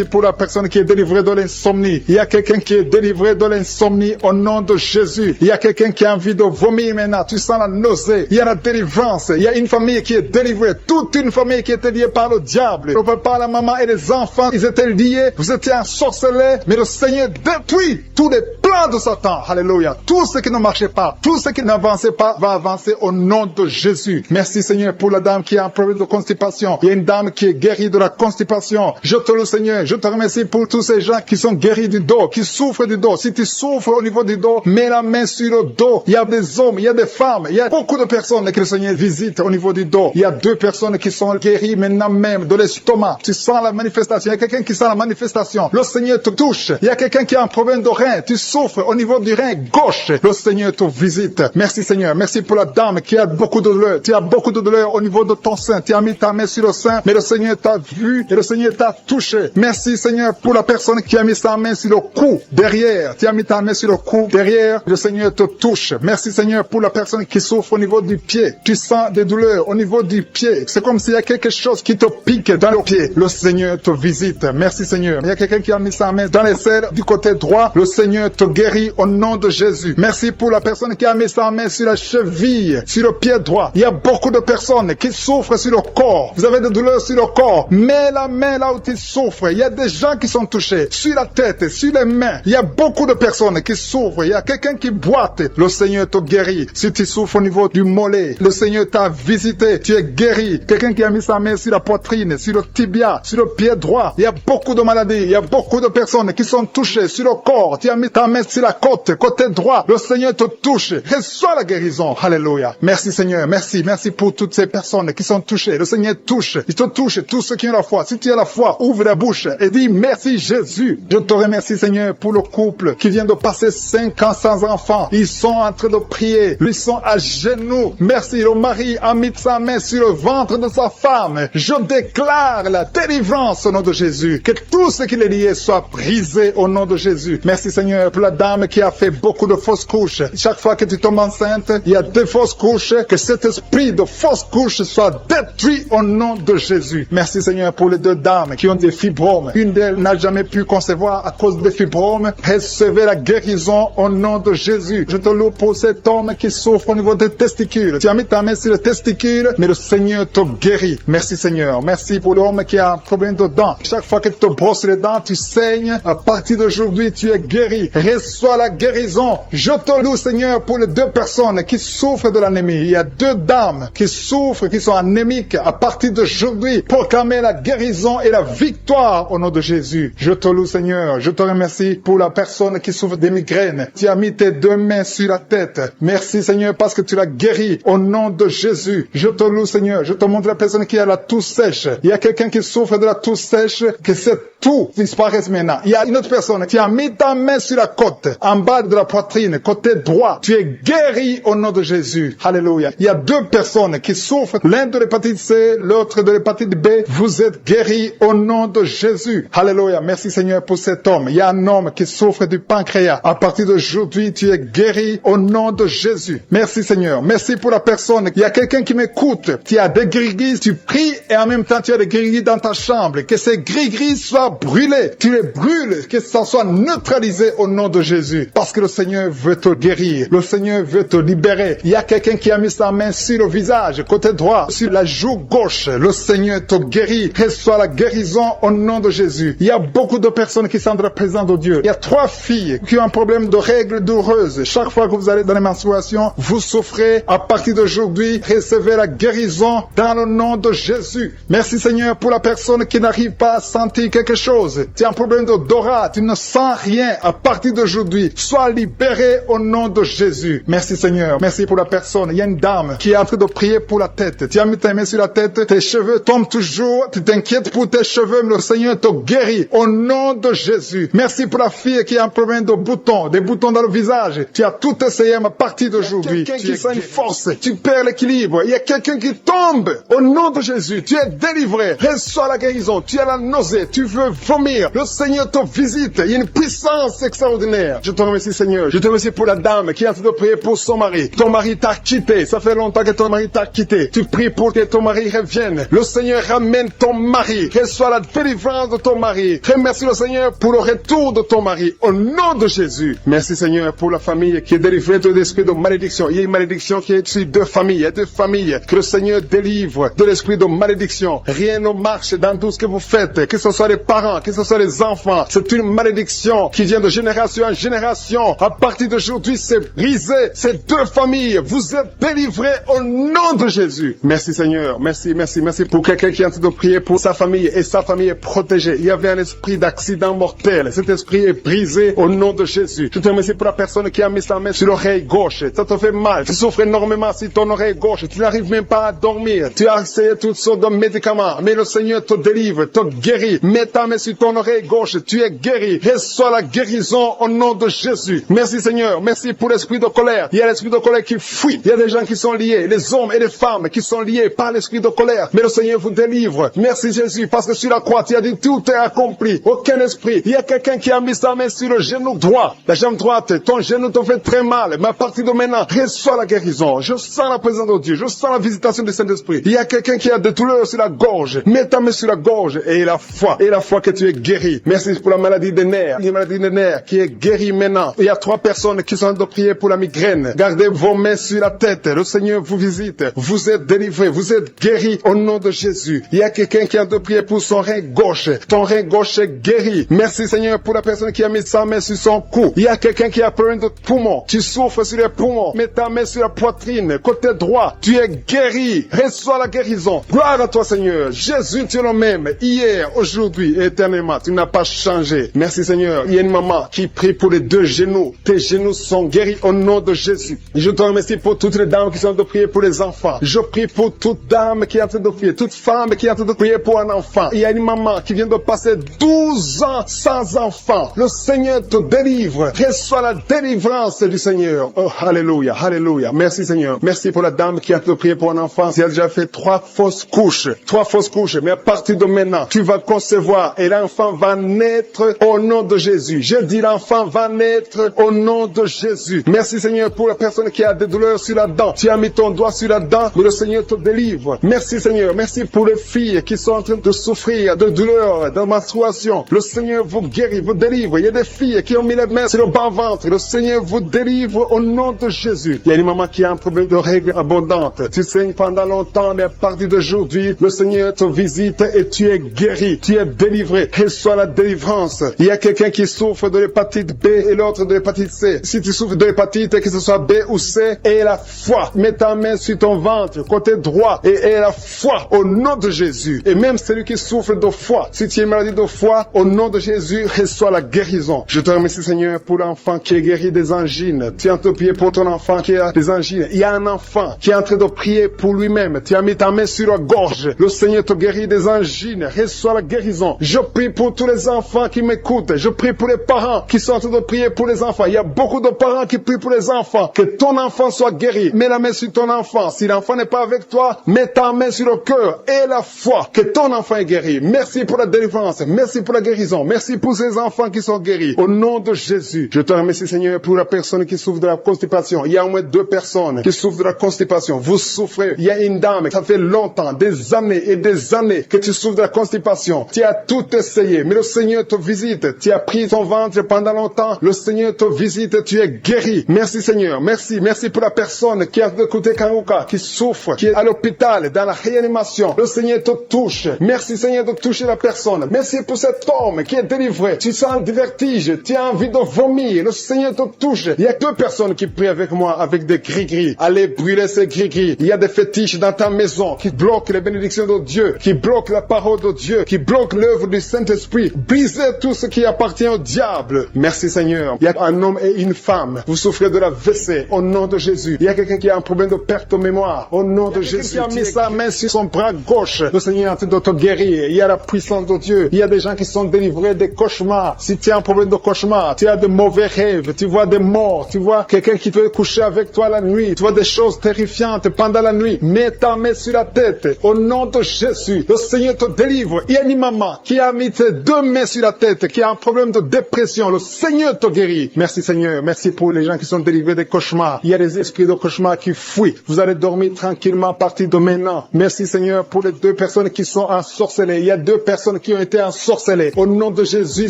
pour la personne qui est délivrée de l'insomnie. Il y a quelqu'un qui est délivré de l'insomnie au nom de Jésus. Il y a quelqu'un qui a envie de vomir maintenant. Tu sens la nausée. Il y a la délivrance. Il y a une famille qui est délivrée. Toute une famille qui était liée par le diable. Le papa, la maman et les enfants, ils étaient liés. Vous étiez ensorcelés. Mais le Seigneur détruit tous les plans de Satan. Alléluia. Tout ce qui ne marchait pas, tout ce qui n'avançait pas va avancer au nom de Jésus. Merci Seigneur pour la dame qui a un problème de constipation. Il y a une dame qui est guérie de la constipation. Je te loue Seigneur. Je te remercie pour tous ces gens qui sont guéris du dos, qui souffrent du dos. Si tu souffres au niveau du dos, mets la main sur le dos. Il y a des hommes, il y a des femmes, il y a beaucoup de personnes que le Seigneur visite au niveau du dos. Il y a 2 personnes qui sont guéries maintenant même de l'estomac. Tu sens la manifestation. Il y a quelqu'un qui sent la manifestation. Le Seigneur te touche. Il y a quelqu'un qui a un problème de rein. Tu souffres souffre au niveau du rein gauche, le Seigneur te visite. Merci Seigneur. Merci pour la dame qui a beaucoup de douleur. Tu as beaucoup de douleur au niveau de ton sein. Tu as mis ta main sur le sein, mais le Seigneur t'a vu et le Seigneur t'a touché. Merci Seigneur pour la personne qui a mis sa main sur le cou derrière. Tu as mis ta main sur le cou derrière, le Seigneur te touche. Merci Seigneur pour la personne qui souffre au niveau du pied. Tu sens des douleurs au niveau du pied. C'est comme s'il y a quelque chose qui te pique dans le pied. Le Seigneur te visite. Merci Seigneur. Il y a quelqu'un qui a mis sa main dans les selles du côté droit. Le Seigneur te guérit au nom de Jésus. Merci pour la personne qui a mis sa main sur la cheville, sur le pied droit. Il y a beaucoup de personnes qui souffrent sur le corps. Vous avez des douleurs sur le corps. Mets la main là où tu souffres. Il y a des gens qui sont touchés. Sur la tête, sur les mains. Il y a beaucoup de personnes qui souffrent. Il y a quelqu'un qui boite. Le Seigneur te guérit. Si tu souffres au niveau du mollet, le Seigneur t'a visité. Tu es guéri. Quelqu'un qui a mis sa main sur la poitrine, sur le tibia, sur le pied droit. Il y a beaucoup de maladies. Il y a beaucoup de personnes qui sont touchées sur le corps. Tu as mis ta main sur la côte, côté droit. Le Seigneur te touche. Reçois la guérison. Alléluia. Merci Seigneur. Merci. Merci pour toutes ces personnes qui sont touchées. Le Seigneur touche. Il te touche. Tous ceux qui ont la foi. Si tu as la foi, ouvre la bouche et dis merci Jésus. Je te remercie Seigneur pour le couple qui vient de passer 5 ans sans enfant. Ils sont en train de prier. Ils sont à genoux. Merci. Le mari a mis sa main sur le ventre de sa femme. Je déclare la délivrance au nom de Jésus. Que tout ce qui est lié soit brisé au nom de Jésus. Merci Seigneur pour la dame qui a fait beaucoup de fausses couches. Chaque fois que tu tombes enceinte, il y a des fausses couches. Que cet esprit de fausses couches soit détruit au nom de Jésus. Merci Seigneur pour les 2 dames qui ont des fibromes. Une d'elles n'a jamais pu concevoir à cause des fibromes. Recevez la guérison au nom de Jésus. Je te loue pour cet homme qui souffre au niveau des testicules. Tu as mis ta main sur les testicules, mais le Seigneur te guérit. Merci Seigneur. Merci pour l'homme qui a un problème de dents. Chaque fois que tu te brosses les dents, tu saignes. À partir d'aujourd'hui, tu es guéri. Reçois la guérison. Je te loue Seigneur pour les 2 personnes qui souffrent de l'anémie. Il y a 2 dames qui souffrent, qui sont anémiques. À partir d'aujourd'hui, proclamez la guérison et la victoire au nom de Jésus. Je te loue Seigneur. Je te remercie pour la personne qui souffre des migraines. Tu as mis tes 2 mains sur la tête. Merci Seigneur parce que tu l'as guéri au nom de Jésus. Je te loue Seigneur. Je te montre la personne qui a la toux sèche. Il y a quelqu'un qui souffre de la toux sèche, que cette toux disparaisse maintenant. Il y a une autre personne qui a mis ta main sur la côte, en bas de la poitrine, côté droit. Tu es guéri au nom de Jésus. Alléluia. Il y a 2 personnes qui souffrent, l'un de l'hépatite C, l'autre de l'hépatite B. Vous êtes guéris au nom de Jésus. Alléluia. Merci Seigneur pour cet homme. Il y a un homme qui souffre du pancréas. À partir d'aujourd'hui, tu es guéri au nom de Jésus. Merci Seigneur. Merci pour la personne. Il y a quelqu'un qui m'écoute. Tu as des gris-gris, tu pries et en même temps tu as des gris-gris dans ta chambre. Que ces gris-gris soient brûlés. Tu les brûles. Que ça soit neutralisé au nom de Jésus. Parce que le Seigneur veut te guérir. Le Seigneur veut te libérer. Il y a quelqu'un qui a mis sa main sur le visage, côté droit, sur la joue gauche. Le Seigneur te guérit. Reçois la guérison au nom de Jésus. Il y a beaucoup de personnes qui sont dans la présence de Dieu. Il y a 3 filles qui ont un problème de règles douloureuses. Chaque fois que vous allez dans les menstruations, vous souffrez. À partir d'aujourd'hui, recevez la guérison dans le nom de Jésus. Merci Seigneur pour la personne qui n'arrive pas à sentir quelque chose. Tu as un problème d'odorat, tu ne sens rien. À partir d'aujourd'hui, sois libéré au nom de Jésus. Merci Seigneur. Merci pour la personne. Il y a une dame qui est en train de prier pour la tête. Tu as mis ta main sur la tête, tes cheveux tombent toujours. Tu t'inquiètes pour tes cheveux, mais le Seigneur te guérit au nom de Jésus. Merci pour la fille qui a un problème de boutons, des boutons dans le visage. Tu as tout essayé à partir d'aujourd'hui. Quelqu'un qui sent une force, tu perds l'équilibre. Il y a quelqu'un qui tombe au nom de Jésus. Tu es délivré. Reçois la guérison. Tu as la nausée. Tu veux vomir. Le Seigneur te visite. Il y a une puissance extraordinaire. Je te remercie Seigneur. Je te remercie pour la dame qui est en train de prier pour son mari. Ton mari t'a quitté. Ça fait longtemps que ton mari t'a quitté. Tu pries pour que ton mari revienne. Le Seigneur ramène ton mari. Reçois la délivrance de ton mari. Remercie le Seigneur pour le retour de ton mari. Au nom de Jésus. Merci Seigneur pour la famille qui est délivrée de l'esprit de malédiction. Il y a une malédiction qui est sur 2 familles. Il y a 2 familles que le Seigneur délivre de l'esprit de malédiction. Rien ne marche dans tout ce que vous faites. Que ce soit les parents, que ce soit les enfants. C'est une malédiction qui vient de génération en génération. À partir d'aujourd'hui, c'est brisé. Ces 2 familles, vous êtes délivrés au nom de Jésus. Merci Seigneur. Merci, merci, merci pour quelqu'un qui est en train de prier pour sa famille et sa famille est protégée. Il y avait un esprit d'accident mortel. Cet esprit est brisé au nom de Jésus. Je te remercie pour la personne qui a mis sa main sur l'oreille gauche. Ça te fait mal. Tu souffres énormément sur ton oreille gauche. Tu n'arrives même pas à dormir. Tu as essayé toutes sortes de médicaments. Mais le Seigneur te délivre, te guérit. Mets ta main sur ton oreille gauche. Tu es guéri. Reçois la guérison au au nom de Jésus. Merci Seigneur, merci pour l'esprit de colère. Il y a l'esprit de colère qui fuit. Il y a des gens qui sont liés, les hommes et les femmes qui sont liés par l'esprit de colère. Mais le Seigneur vous délivre. Merci Jésus, parce que sur la croix, tu as dit tout est accompli. Aucun esprit. Il y a quelqu'un qui a mis sa main sur le genou droit. La jambe droite, ton genou te fait très mal. Mais à partir de maintenant, reçois la guérison. Je sens la présence de Dieu. Je sens la visitation du Saint-Esprit. Il y a quelqu'un qui a des douleurs sur la gorge. Mets ta main sur la gorge et la foi que tu es guéri. Merci pour la maladie des nerfs. La maladie des nerfs qui est guérie maintenant. Il y a 3 personnes qui sont en train de prier pour la migraine. Gardez vos mains sur la tête. Le Seigneur vous visite. Vous êtes délivrés. Vous êtes guéris au nom de Jésus. Il y a quelqu'un qui a de prier pour son rein gauche. Ton rein gauche est guéri. Merci Seigneur pour la personne qui a mis sa main sur son cou. Il y a quelqu'un qui a problème de poumon. Tu souffres sur les poumons. Mets ta main sur la poitrine. Côté droit. Tu es guéri. Reçois la guérison. Gloire à toi Seigneur. Jésus, tu es le même. Hier, aujourd'hui et éternellement. Tu n'as pas changé. Merci Seigneur. Il y a une maman qui prie pour les 2 genoux. Tes genoux sont guéris au nom de Jésus. Je te remercie pour toutes les dames qui sont en train de prier pour les enfants. Je prie pour toute dame qui est en train de prier. Toute femme qui est en train de prier pour un enfant. Il y a une maman qui vient de passer 12 ans sans enfant. Le Seigneur te délivre. Reçois la délivrance du Seigneur. Oh, alléluia, alléluia. Merci Seigneur. Merci pour la dame qui est en train de prier pour un enfant. Elle a déjà fait 3 fausses couches. 3 fausses couches. Mais à partir de maintenant, tu vas concevoir et l'enfant va naître au nom de Jésus. Je dis l'enfant va naître au nom de Jésus. Merci Seigneur pour la personne qui a des douleurs sur la dent. Tu as mis ton doigt sur la dent, mais le Seigneur te délivre. Merci Seigneur. Merci pour les filles qui sont en train de souffrir de douleurs, de menstruation. Le Seigneur vous guérit, vous délivre. Il y a des filles qui ont mis les mains sur le bas-ventre. Le Seigneur vous délivre au nom de Jésus. Il y a une maman qui a un problème de règles abondantes. Tu saignes pendant longtemps, mais à partir d'aujourd'hui, le Seigneur te visite et tu es guéri. Tu es délivré. Reçois la délivrance. Il y a quelqu'un qui souffre de l'hépatite B et l'autre de l'hépatite C. Si tu souffres de l'hépatite, que ce soit B ou C, aie la foi. Mets ta main sur ton ventre, côté droit, et aie la foi au nom de Jésus. Et même celui qui souffre de foie, si tu es maladie de foie, au nom de Jésus, reçois la guérison. Je te remercie Seigneur pour l'enfant qui est guéri des angines. Tu es en train de prier pour ton enfant qui a des angines. Il y a un enfant qui est en train de prier pour lui-même. Tu as mis ta main sur la gorge. Le Seigneur te guérit des angines. Reçois la guérison. Je prie pour tous les enfants qui m'écoutent. Je prie pour les parents qui sont en train de prier pour les enfants. Il y a beaucoup de parents qui prient pour les enfants. Que ton enfant soit guéri. Mets la main sur ton enfant. Si l'enfant n'est pas avec toi, mets ta main sur le cœur et la foi. Que ton enfant est guéri. Merci pour la délivrance. Merci pour la guérison. Merci pour ces enfants qui sont guéris. Au nom de Jésus, je te remercie Seigneur pour la personne qui souffre de la constipation. Il y a au moins 2 personnes qui souffrent de la constipation. Vous souffrez. Il y a une dame, ça fait longtemps, des années et des années que tu souffres de la constipation. Tu as tout essayé, mais le Seigneur te visite. Tu as pris ton ventre pendant longtemps. Le Seigneur te visite. Tu es guéri. Merci Seigneur. Merci. Merci pour la personne qui a écouté Karuka, qui souffre, qui est à l'hôpital, dans la réanimation. Le Seigneur te touche. Merci Seigneur de toucher la personne. Merci pour cet homme qui est délivré. Tu sens le vertige. Tu as envie de vomir. Le Seigneur te touche. Il y a 2 personnes qui prient avec moi avec des gris-gris. Allez brûler ces gris-gris. Il y a des fétiches dans ta maison qui bloquent les bénédictions de Dieu, qui bloquent la parole de Dieu, qui bloquent l'œuvre du Saint-Esprit. Brisez tout ce qui appartient au diable. Merci Seigneur. Il y a un homme et une femme. Vous souffrez de la WC au nom de Jésus. Il y a quelqu'un qui a un problème de perte de mémoire au nom de Jésus. Qui a mis sa main sur son bras gauche. Le Seigneur est en train de te guérir. Il y a la puissance de Dieu. Il y a des gens qui sont délivrés des cauchemars. Si tu as un problème de cauchemar, tu as de mauvais rêves, tu vois des morts, tu vois quelqu'un qui peut coucher avec toi la nuit, tu vois des choses terrifiantes pendant la nuit. Mets ta main sur la tête au nom de Jésus. Le Seigneur te délivre. Il y a une maman qui a mis ses 2 mains sur la tête, qui a un problème de dépression. Le Seigneur te guérit. Merci Seigneur. Merci pour les gens qui sont délivrés des cauchemars. Il y a des esprits de cauchemar qui fuient. Vous allez dormir tranquillement à partir de maintenant. Merci Seigneur pour les 2 personnes qui sont ensorcelées. Il y a 2 personnes qui ont été ensorcelées. Au nom de Jésus,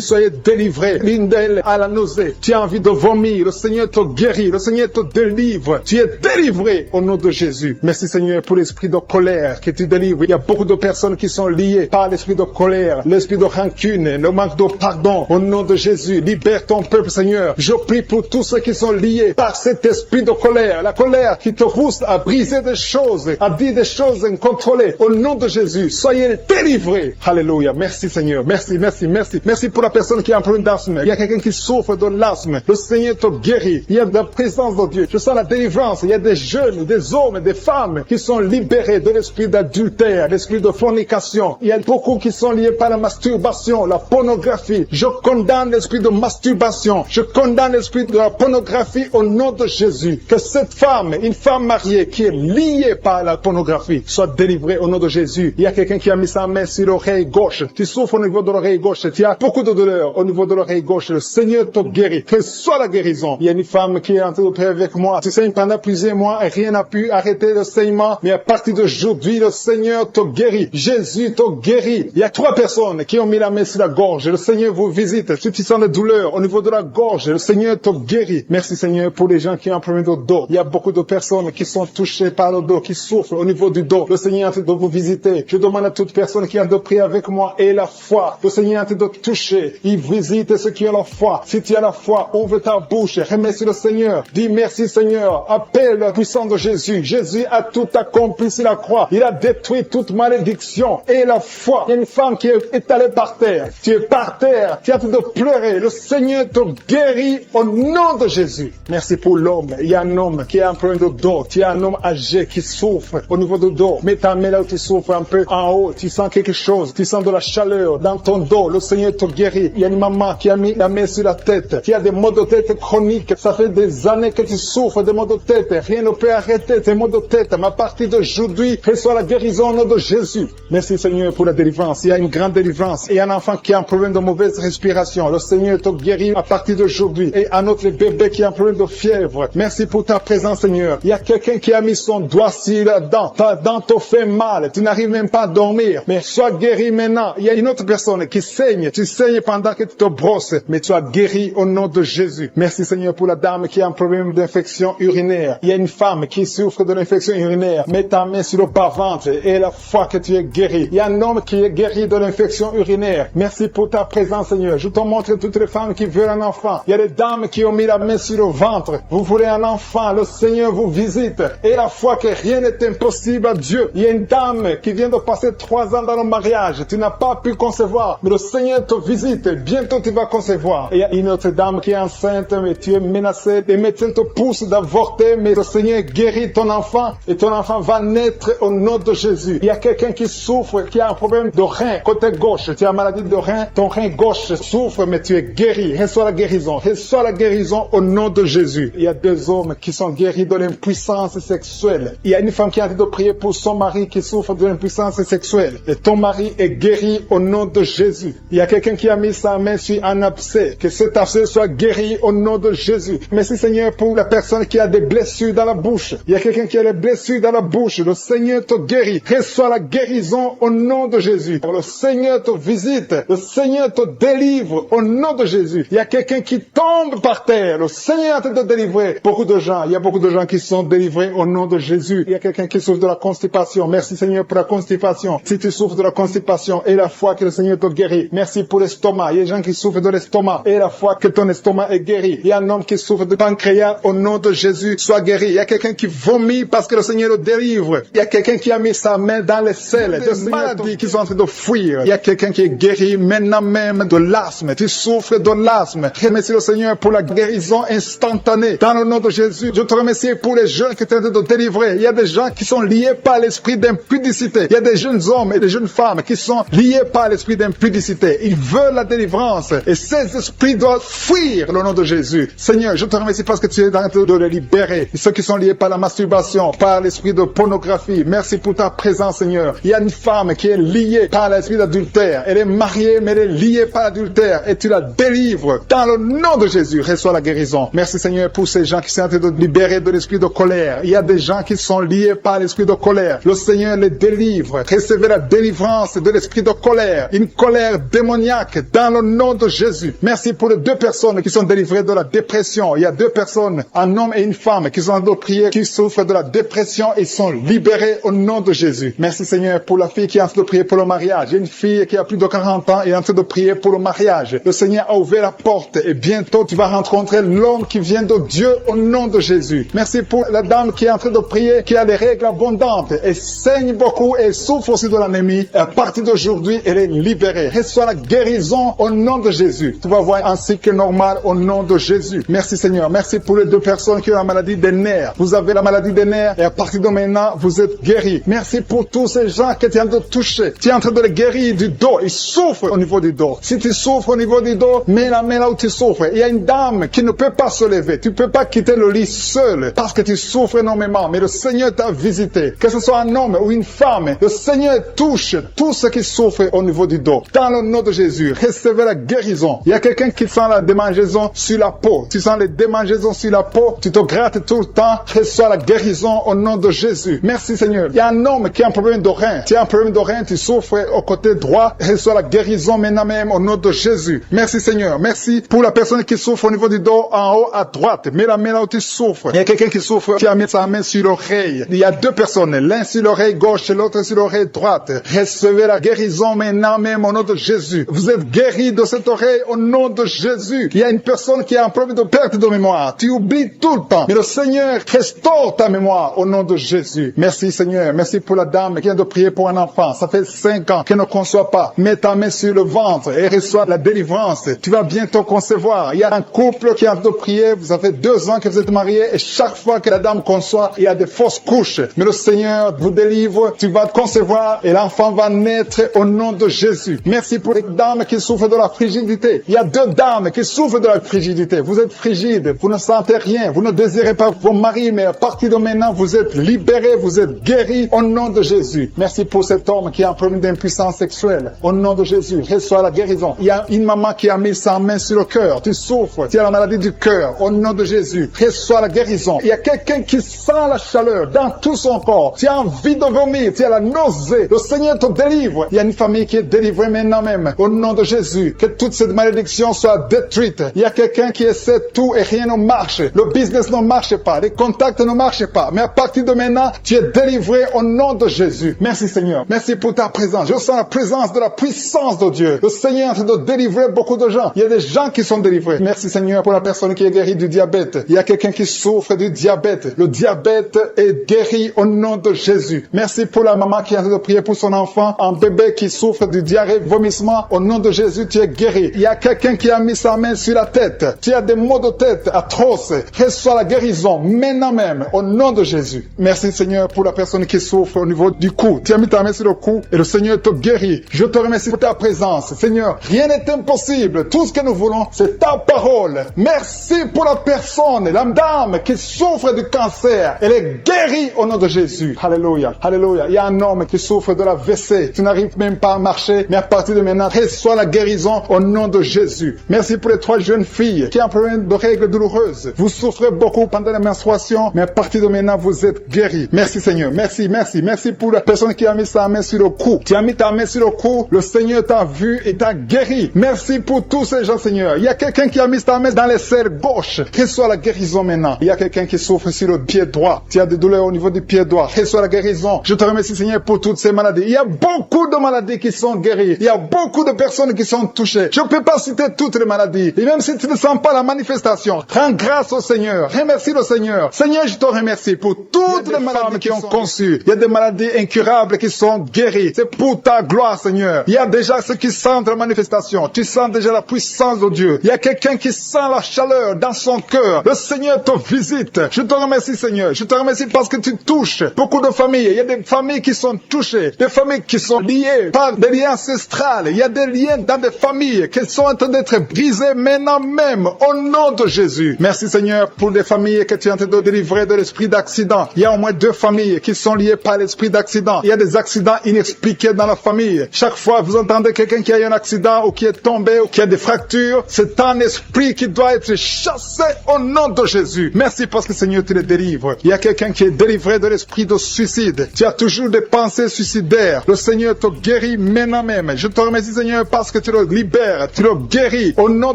soyez délivrés. L'une d'elles a la nausée. Tu as envie de vomir. Le Seigneur te guérit. Le Seigneur te délivre. Tu es délivré au nom de Jésus. Merci Seigneur pour l'esprit de colère que tu délivres. Il y a beaucoup de personnes qui sont liées par l'esprit de colère, l'esprit de rancune, le manque de pardon. Au nom de Jésus, libère ton peuple Seigneur. Je prie pour tous ceux qui sont liés par cet esprit de colère. La colère qui te pousse à briser des choses, à dire des choses incontrôlées. Au nom de Jésus, soyez délivrés. Alléluia. Merci Seigneur. Merci, merci, merci. Merci pour la personne qui a un problème d'asthme. Il y a quelqu'un qui souffre de l'asthme. Le Seigneur te guérit. Il y a de la présence de Dieu. Je sens la délivrance. Il y a des jeunes, des hommes, des femmes qui sont libérés de l'esprit d'adultère, l'esprit de fornication. Il y a beaucoup qui sont liés par la masturbation, la pornographie. Je condamne l'esprit de masturbation masturbation. Je condamne l'esprit de la pornographie au nom de Jésus. Que cette femme, une femme mariée qui est liée par la pornographie, soit délivrée au nom de Jésus. Il y a quelqu'un qui a mis sa main sur l'oreille gauche. Tu souffres au niveau de l'oreille gauche. Tu as beaucoup de douleur au niveau de l'oreille gauche. Le Seigneur te guérit. Que soit la guérison. Il y a une femme qui est en train de prier avec moi. Tu saignes pendant plusieurs mois et rien n'a pu arrêter le saignement. Mais à partir d'aujourd'hui, le Seigneur te guérit. Jésus te guérit. Il y a 3 personnes qui ont mis la main sur la gorge. Le Seigneur vous visite. Si tu sens des douleurs au niveau de la gorge, le Seigneur te guérit. Merci Seigneur pour les gens qui ont un problème de dos. Il y a beaucoup de personnes qui sont touchées par le dos, qui souffrent au niveau du dos. Le Seigneur est en train de vous visiter. Je demande à toute personne qui a de prier avec moi et la foi. Le Seigneur est en train de toucher. Il visite ceux qui ont la foi. Si tu as la foi, ouvre ta bouche. Remercie le Seigneur. Dis merci Seigneur. Appelle la puissance de Jésus. Jésus a tout accompli sur la croix. Il a détruit toute malédiction. Et la foi. Il y a une femme qui est étalée par terre. Tu es par terre. Tu es en train de pleurer. Le Seigneur te guérit au nom de Jésus. Merci pour l'homme. Il y a un homme qui a un problème de dos. Tu as un homme âgé qui souffre au niveau du dos. Mets ta main là où tu souffres un peu en haut. Tu sens quelque chose. Tu sens de la chaleur dans ton dos. Le Seigneur te guérit. Il y a une maman qui a mis la main sur la tête. Tu as des maux de tête chroniques. Ça fait des années que tu souffres de maux de tête. Rien ne peut arrêter tes maux de tête. Mais à partir d'aujourd'hui, reçois la guérison au nom de Jésus. Merci Seigneur pour la délivrance. Il y a une grande délivrance. Il y a un enfant qui a un problème de mauvaise respiration. Le Seigneur te guérit à partir d'aujourd'hui. Et un autre bébé qui a un problème de fièvre. Merci pour ta présence Seigneur. Il y a quelqu'un qui a mis son doigt sur la dent. Ta dent te fait mal. Tu n'arrives même pas à dormir. Mais sois guéri maintenant. Il y a une autre personne qui saigne. Tu saignes pendant que tu te brosses. Mais tu as guéri au nom de Jésus. Merci Seigneur pour la dame qui a un problème d'infection urinaire. Il y a une femme qui souffre de l'infection urinaire. Mets ta main sur le bas-ventre et la foi que tu es guéri. Il y a un homme qui est guéri de l'infection urinaire. Merci pour ta présence Seigneur. Je te montre toutes les femmes qui veulent un enfant. Il y a des dames qui ont mis la main sur le ventre. Vous voulez un enfant. Le Seigneur vous visite. Et la foi que rien n'est impossible à Dieu. Il y a une dame qui vient de passer 3 ans dans le mariage. Tu n'as pas pu concevoir. Mais le Seigneur te visite. Bientôt tu vas concevoir. Et il y a une autre dame qui est enceinte, mais tu es menacée. Les médecins te poussent d'avorter, mais le Seigneur guérit ton enfant. Et ton enfant va naître au nom de Jésus. Il y a quelqu'un qui souffre, qui a un problème de rein, côté gauche. Tu as une maladie de rein. Ton rein gauche souffre, mais tu es guéri. Reçois la guérison. Reçois la guérison au nom de Jésus. Il y a 2 hommes qui sont guéris de l'impuissance sexuelle. Il y a une femme qui a envie de prier pour son mari qui souffre de l'impuissance sexuelle. Et ton mari est guéri au nom de Jésus. Il y a quelqu'un qui a mis sa main sur un abcès. Que cet abcès soit guéri au nom de Jésus. Merci Seigneur pour la personne qui a des blessures dans la bouche. Il y a quelqu'un qui a des blessures dans la bouche. Le Seigneur te guérit. Reçois la guérison au nom de Jésus. Le Seigneur te visite. Le Seigneur te délivre au nom de Jésus. Il y a quelqu'un qui tombe par terre. Le Seigneur te délivrer. Beaucoup de gens. Il y a beaucoup de gens qui sont délivrés au nom de Jésus. Il y a quelqu'un qui souffre de la constipation. Merci Seigneur pour la constipation. Si tu souffres de la constipation et la foi que le Seigneur te guérit. Merci pour l'estomac. Il y a des gens qui souffrent de l'estomac et la foi que ton estomac est guéri. Il y a un homme qui souffre de pancréas au nom de Jésus. Sois guéri. Il y a quelqu'un qui vomit parce que le Seigneur le délivre. Il y a quelqu'un qui a mis sa main dans les selles de maladies qui sont en train de fuir. Il y a quelqu'un qui est guéri maintenant même de l'asthme. Tu souffres de l'asthme. Remercie le Seigneur pour la guérison instantanée. Dans le nom de Jésus, je te remercie pour les jeunes qui sont en train de délivrer. Il y a des gens qui sont liés par l'esprit d'impudicité. Il y a des jeunes hommes et des jeunes femmes qui sont liés par l'esprit d'impudicité. Ils veulent la délivrance. Et ces esprits doivent fuir le nom de Jésus. Seigneur, je te remercie parce que tu es en train de les libérer. Et ceux qui sont liés par la masturbation, par l'esprit de pornographie. Merci pour ta présence, Seigneur. Il y a une femme qui est liée par l'esprit d'adultère. Elle est mariée, mais elle est liée par l'adultère. Et tu la délivres. Dans le nom de Jésus, reçois la guérison. Merci, Seigneur, pour ces gens qui sont en train de libérer de l'esprit de colère. Il y a des gens qui sont liés par l'esprit de colère. Le Seigneur les délivre. Recevez la délivrance de l'esprit de colère. Une colère démoniaque dans le nom de Jésus. Merci pour les 2 personnes qui sont délivrées de la dépression. Il y a 2 personnes, un homme et une femme, qui sont en train de prier, qui souffrent de la dépression et sont libérés au nom de Jésus. Merci Seigneur pour la fille qui est en train de prier pour le mariage. Il y a une fille qui a plus de 40 ans et est en train de prier pour le mariage. Le Seigneur a ouvert la porte et bientôt tu vas rencontrer l'homme qui vient de Dieu au nom de Jésus. Merci pour la dame qui est en train de prier, qui a des règles abondantes et saigne beaucoup et souffre aussi de l'anémie. À partir d'aujourd'hui, elle est libérée. Reçois la guérison au nom de Jésus. Tu vas voir un cycle normal au nom de Jésus. Merci Seigneur. Merci pour les 2 personnes qui ont la maladie des nerfs. Vous avez la maladie des nerfs et à partir de maintenant, vous êtes guéris. Merci pour tous ces gens que tu es en train de toucher. Tu es en train de les guérir du dos. Ils souffrent au niveau du dos. Si tu souffres au niveau du dos, mets main là où tu souffres. Il y a une dame qui ne peut pas se lever. Tu ne peux pas quitter le lit seul parce que tu souffres énormément. Mais le Seigneur t'a visité. Que ce soit un homme ou une femme, le Seigneur touche tous ceux qui souffrent au niveau du dos. Dans le nom de Jésus, recevez la guérison. Il y a quelqu'un qui sent la démangeaison sur la peau. Tu sens les démangeaisons sur la peau. Tu te grattes tout le temps. Reçois la guérison au nom de Jésus. Merci Seigneur. Il y a un homme qui a un problème de rein. Tu as un problème de rein, tu souffres au côté droit. Reçois la guérison maintenant même au nom de Jésus. Merci Seigneur. Merci pour la personne qui souffre au niveau du dos en haut à droite. Mets la main là où tu souffres. Il y a quelqu'un qui souffre, qui a mis sa main sur l'oreille. Il y a deux personnes, l'un sur l'oreille gauche et l'autre sur l'oreille droite. Recevez la guérison maintenant même au nom de Jésus. Vous êtes guéris de cette oreille au nom de Jésus. Il y a une personne qui a un problème de perte de mémoire. Tu oublies tout le temps. Mais le Seigneur restaure ta mémoire au nom de Jésus. Merci Seigneur. Merci pour la dame qui vient de prier pour un enfant. Ça fait 5 ans qu'elle ne conçoit pas. Mets ta main sur le ventre et reçois la délivrance. Tu vas bientôt concevoir. Il y a un couple qui a de prier. Vous avez 2 ans que vous êtes mariés et chaque fois que la dame conçoit, il y a des fausses couches. Mais le Seigneur vous délivre. Tu vas concevoir et l'enfant va naître au nom de Jésus. Merci pour les dames qui souffrent de la frigidité. Il y a 2 dames qui souffrent de la frigidité. Vous êtes frigide. Vous ne sentez rien. Vous ne désirez pas vos maris, mais à partir de maintenant, vous êtes libérés. Vous êtes guéris au nom de Jésus. Merci pour cet homme qui a un problème d'impuissance sexuelle. Au nom de Jésus, reçois la guérison. Il y a une maman qui a mis sa main sur le cœur. Tu souffres. Tu as la maladie du cœur. Au nom de Jésus, reçois la guérison. Il y a quelqu'un qui sent la chaleur dans tout son corps. Tu as envie de vomir. Tu as la nausée. Le Seigneur te délivre. Il y a une famille qui est délivrée maintenant même. Au nom de Jésus, que toute cette malédiction soit détruite. Il y a quelqu'un qui essaie tout et rien ne marche. Le business ne marche pas. Les contacts ne marchent pas. Mais à partir de maintenant, tu es délivré au nom de Jésus. Merci Seigneur. Merci pour ta présence. Je sens la présence de la puissance de Dieu. Le Seigneur est en train de délivrer beaucoup de gens. Il y a des gens qui sont délivrés. Merci Seigneur pour la personne qui est guérie du diabète. Il y a quelqu'un qui souffre du diabète. Le diabète est guéri au nom de Jésus. Merci pour la maman qui est en train de prier pour son enfant, un bébé qui souffre du diarrhée, vomissement. Au nom de Jésus, tu es guéri. Il y a quelqu'un qui a mis sa main sur la tête. Tu as des maux de tête atroces. Reçois la guérison maintenant même au nom de Jésus. Merci Seigneur pour la personne qui souffre au niveau du cou. Tu as mis ta main sur le cou et le Seigneur te guérit. Je te remercie pour ta présence. Seigneur, rien n'est impossible. Tout ce que nous voulons, c'est ta parole. Merci pour la personne, la dame qui souffre du cancer. Elle est guérie au nom de Jésus. Alléluia. Alléluia. Il y a un homme qui souffre de la WC. Tu n'arrives même pas à marcher, mais à partir de maintenant, reçois la guérison au nom de Jésus. Merci pour les 3 jeunes filles qui ont un problème de règles douloureuses. Vous souffrez beaucoup pendant la menstruation, mais à partir de maintenant, vous êtes guéris. Merci Seigneur. Merci, merci. Merci pour la personne qui a mis sa main sur le cou. Tu as mis ta main sur le cou, le Seigneur t'a vu et t'a guéri. Merci pour tous ces gens, Seigneur. Il y a quelqu'un qui a mis sa main dans l'aisselle gauche. Reçois la guérison maintenant. Il y a quelqu'un qui souffre sur le pied droit. Tu as des douleurs au niveau du pied droit. Reçois la guérison. Je te remercie, Seigneur, pour toutes ces maladies. Il y a beaucoup de maladies qui sont guéries. Il y a beaucoup de personnes qui sont touchées. Je ne peux pas citer toutes les maladies. Et même si tu ne sens pas la manifestation, rends grâce au Seigneur. Remercie le Seigneur. Seigneur, je te remercie pour toutes les maladies qui ont conçu. Il y a des maladies incurables qui sont guéries. C'est pour ta gloire, Seigneur. Il y a déjà ceux qui sentent la manifestation. Tu sens déjà la puissance de Dieu. Il y a quelqu'un qui sent la chaleur dans son cœur. Le Seigneur te visite. Je te remercie, Seigneur. Je te remercie parce que tu touches beaucoup de familles. Il y a des familles qui sont touchées. Des familles qui sont liées par des liens ancestrales. Il y a des liens dans des familles qui sont en train d'être brisés maintenant même au nom de Jésus. Merci, Seigneur, pour des familles que tu es en train de délivrer de l'esprit d'accident. Il y a au moins 2 familles qui sont liées par l'esprit d'accident. Il y a des accidents inexpliqués dans la famille. Chaque fois, vous entendez quelqu'un qui a eu un accident ou qui est tombé ou qui a des fractures, c'est un esprit qui doit être chassé au nom de Jésus. Merci parce que, Seigneur, tu les délivres. Il y a quelqu'un qui est délivré de l'esprit de suicide. Tu as toujours des pensées suicidaires. Le Seigneur te guérit maintenant même. Je te remercie, Seigneur, parce que tu le libères. Tu le guéris au nom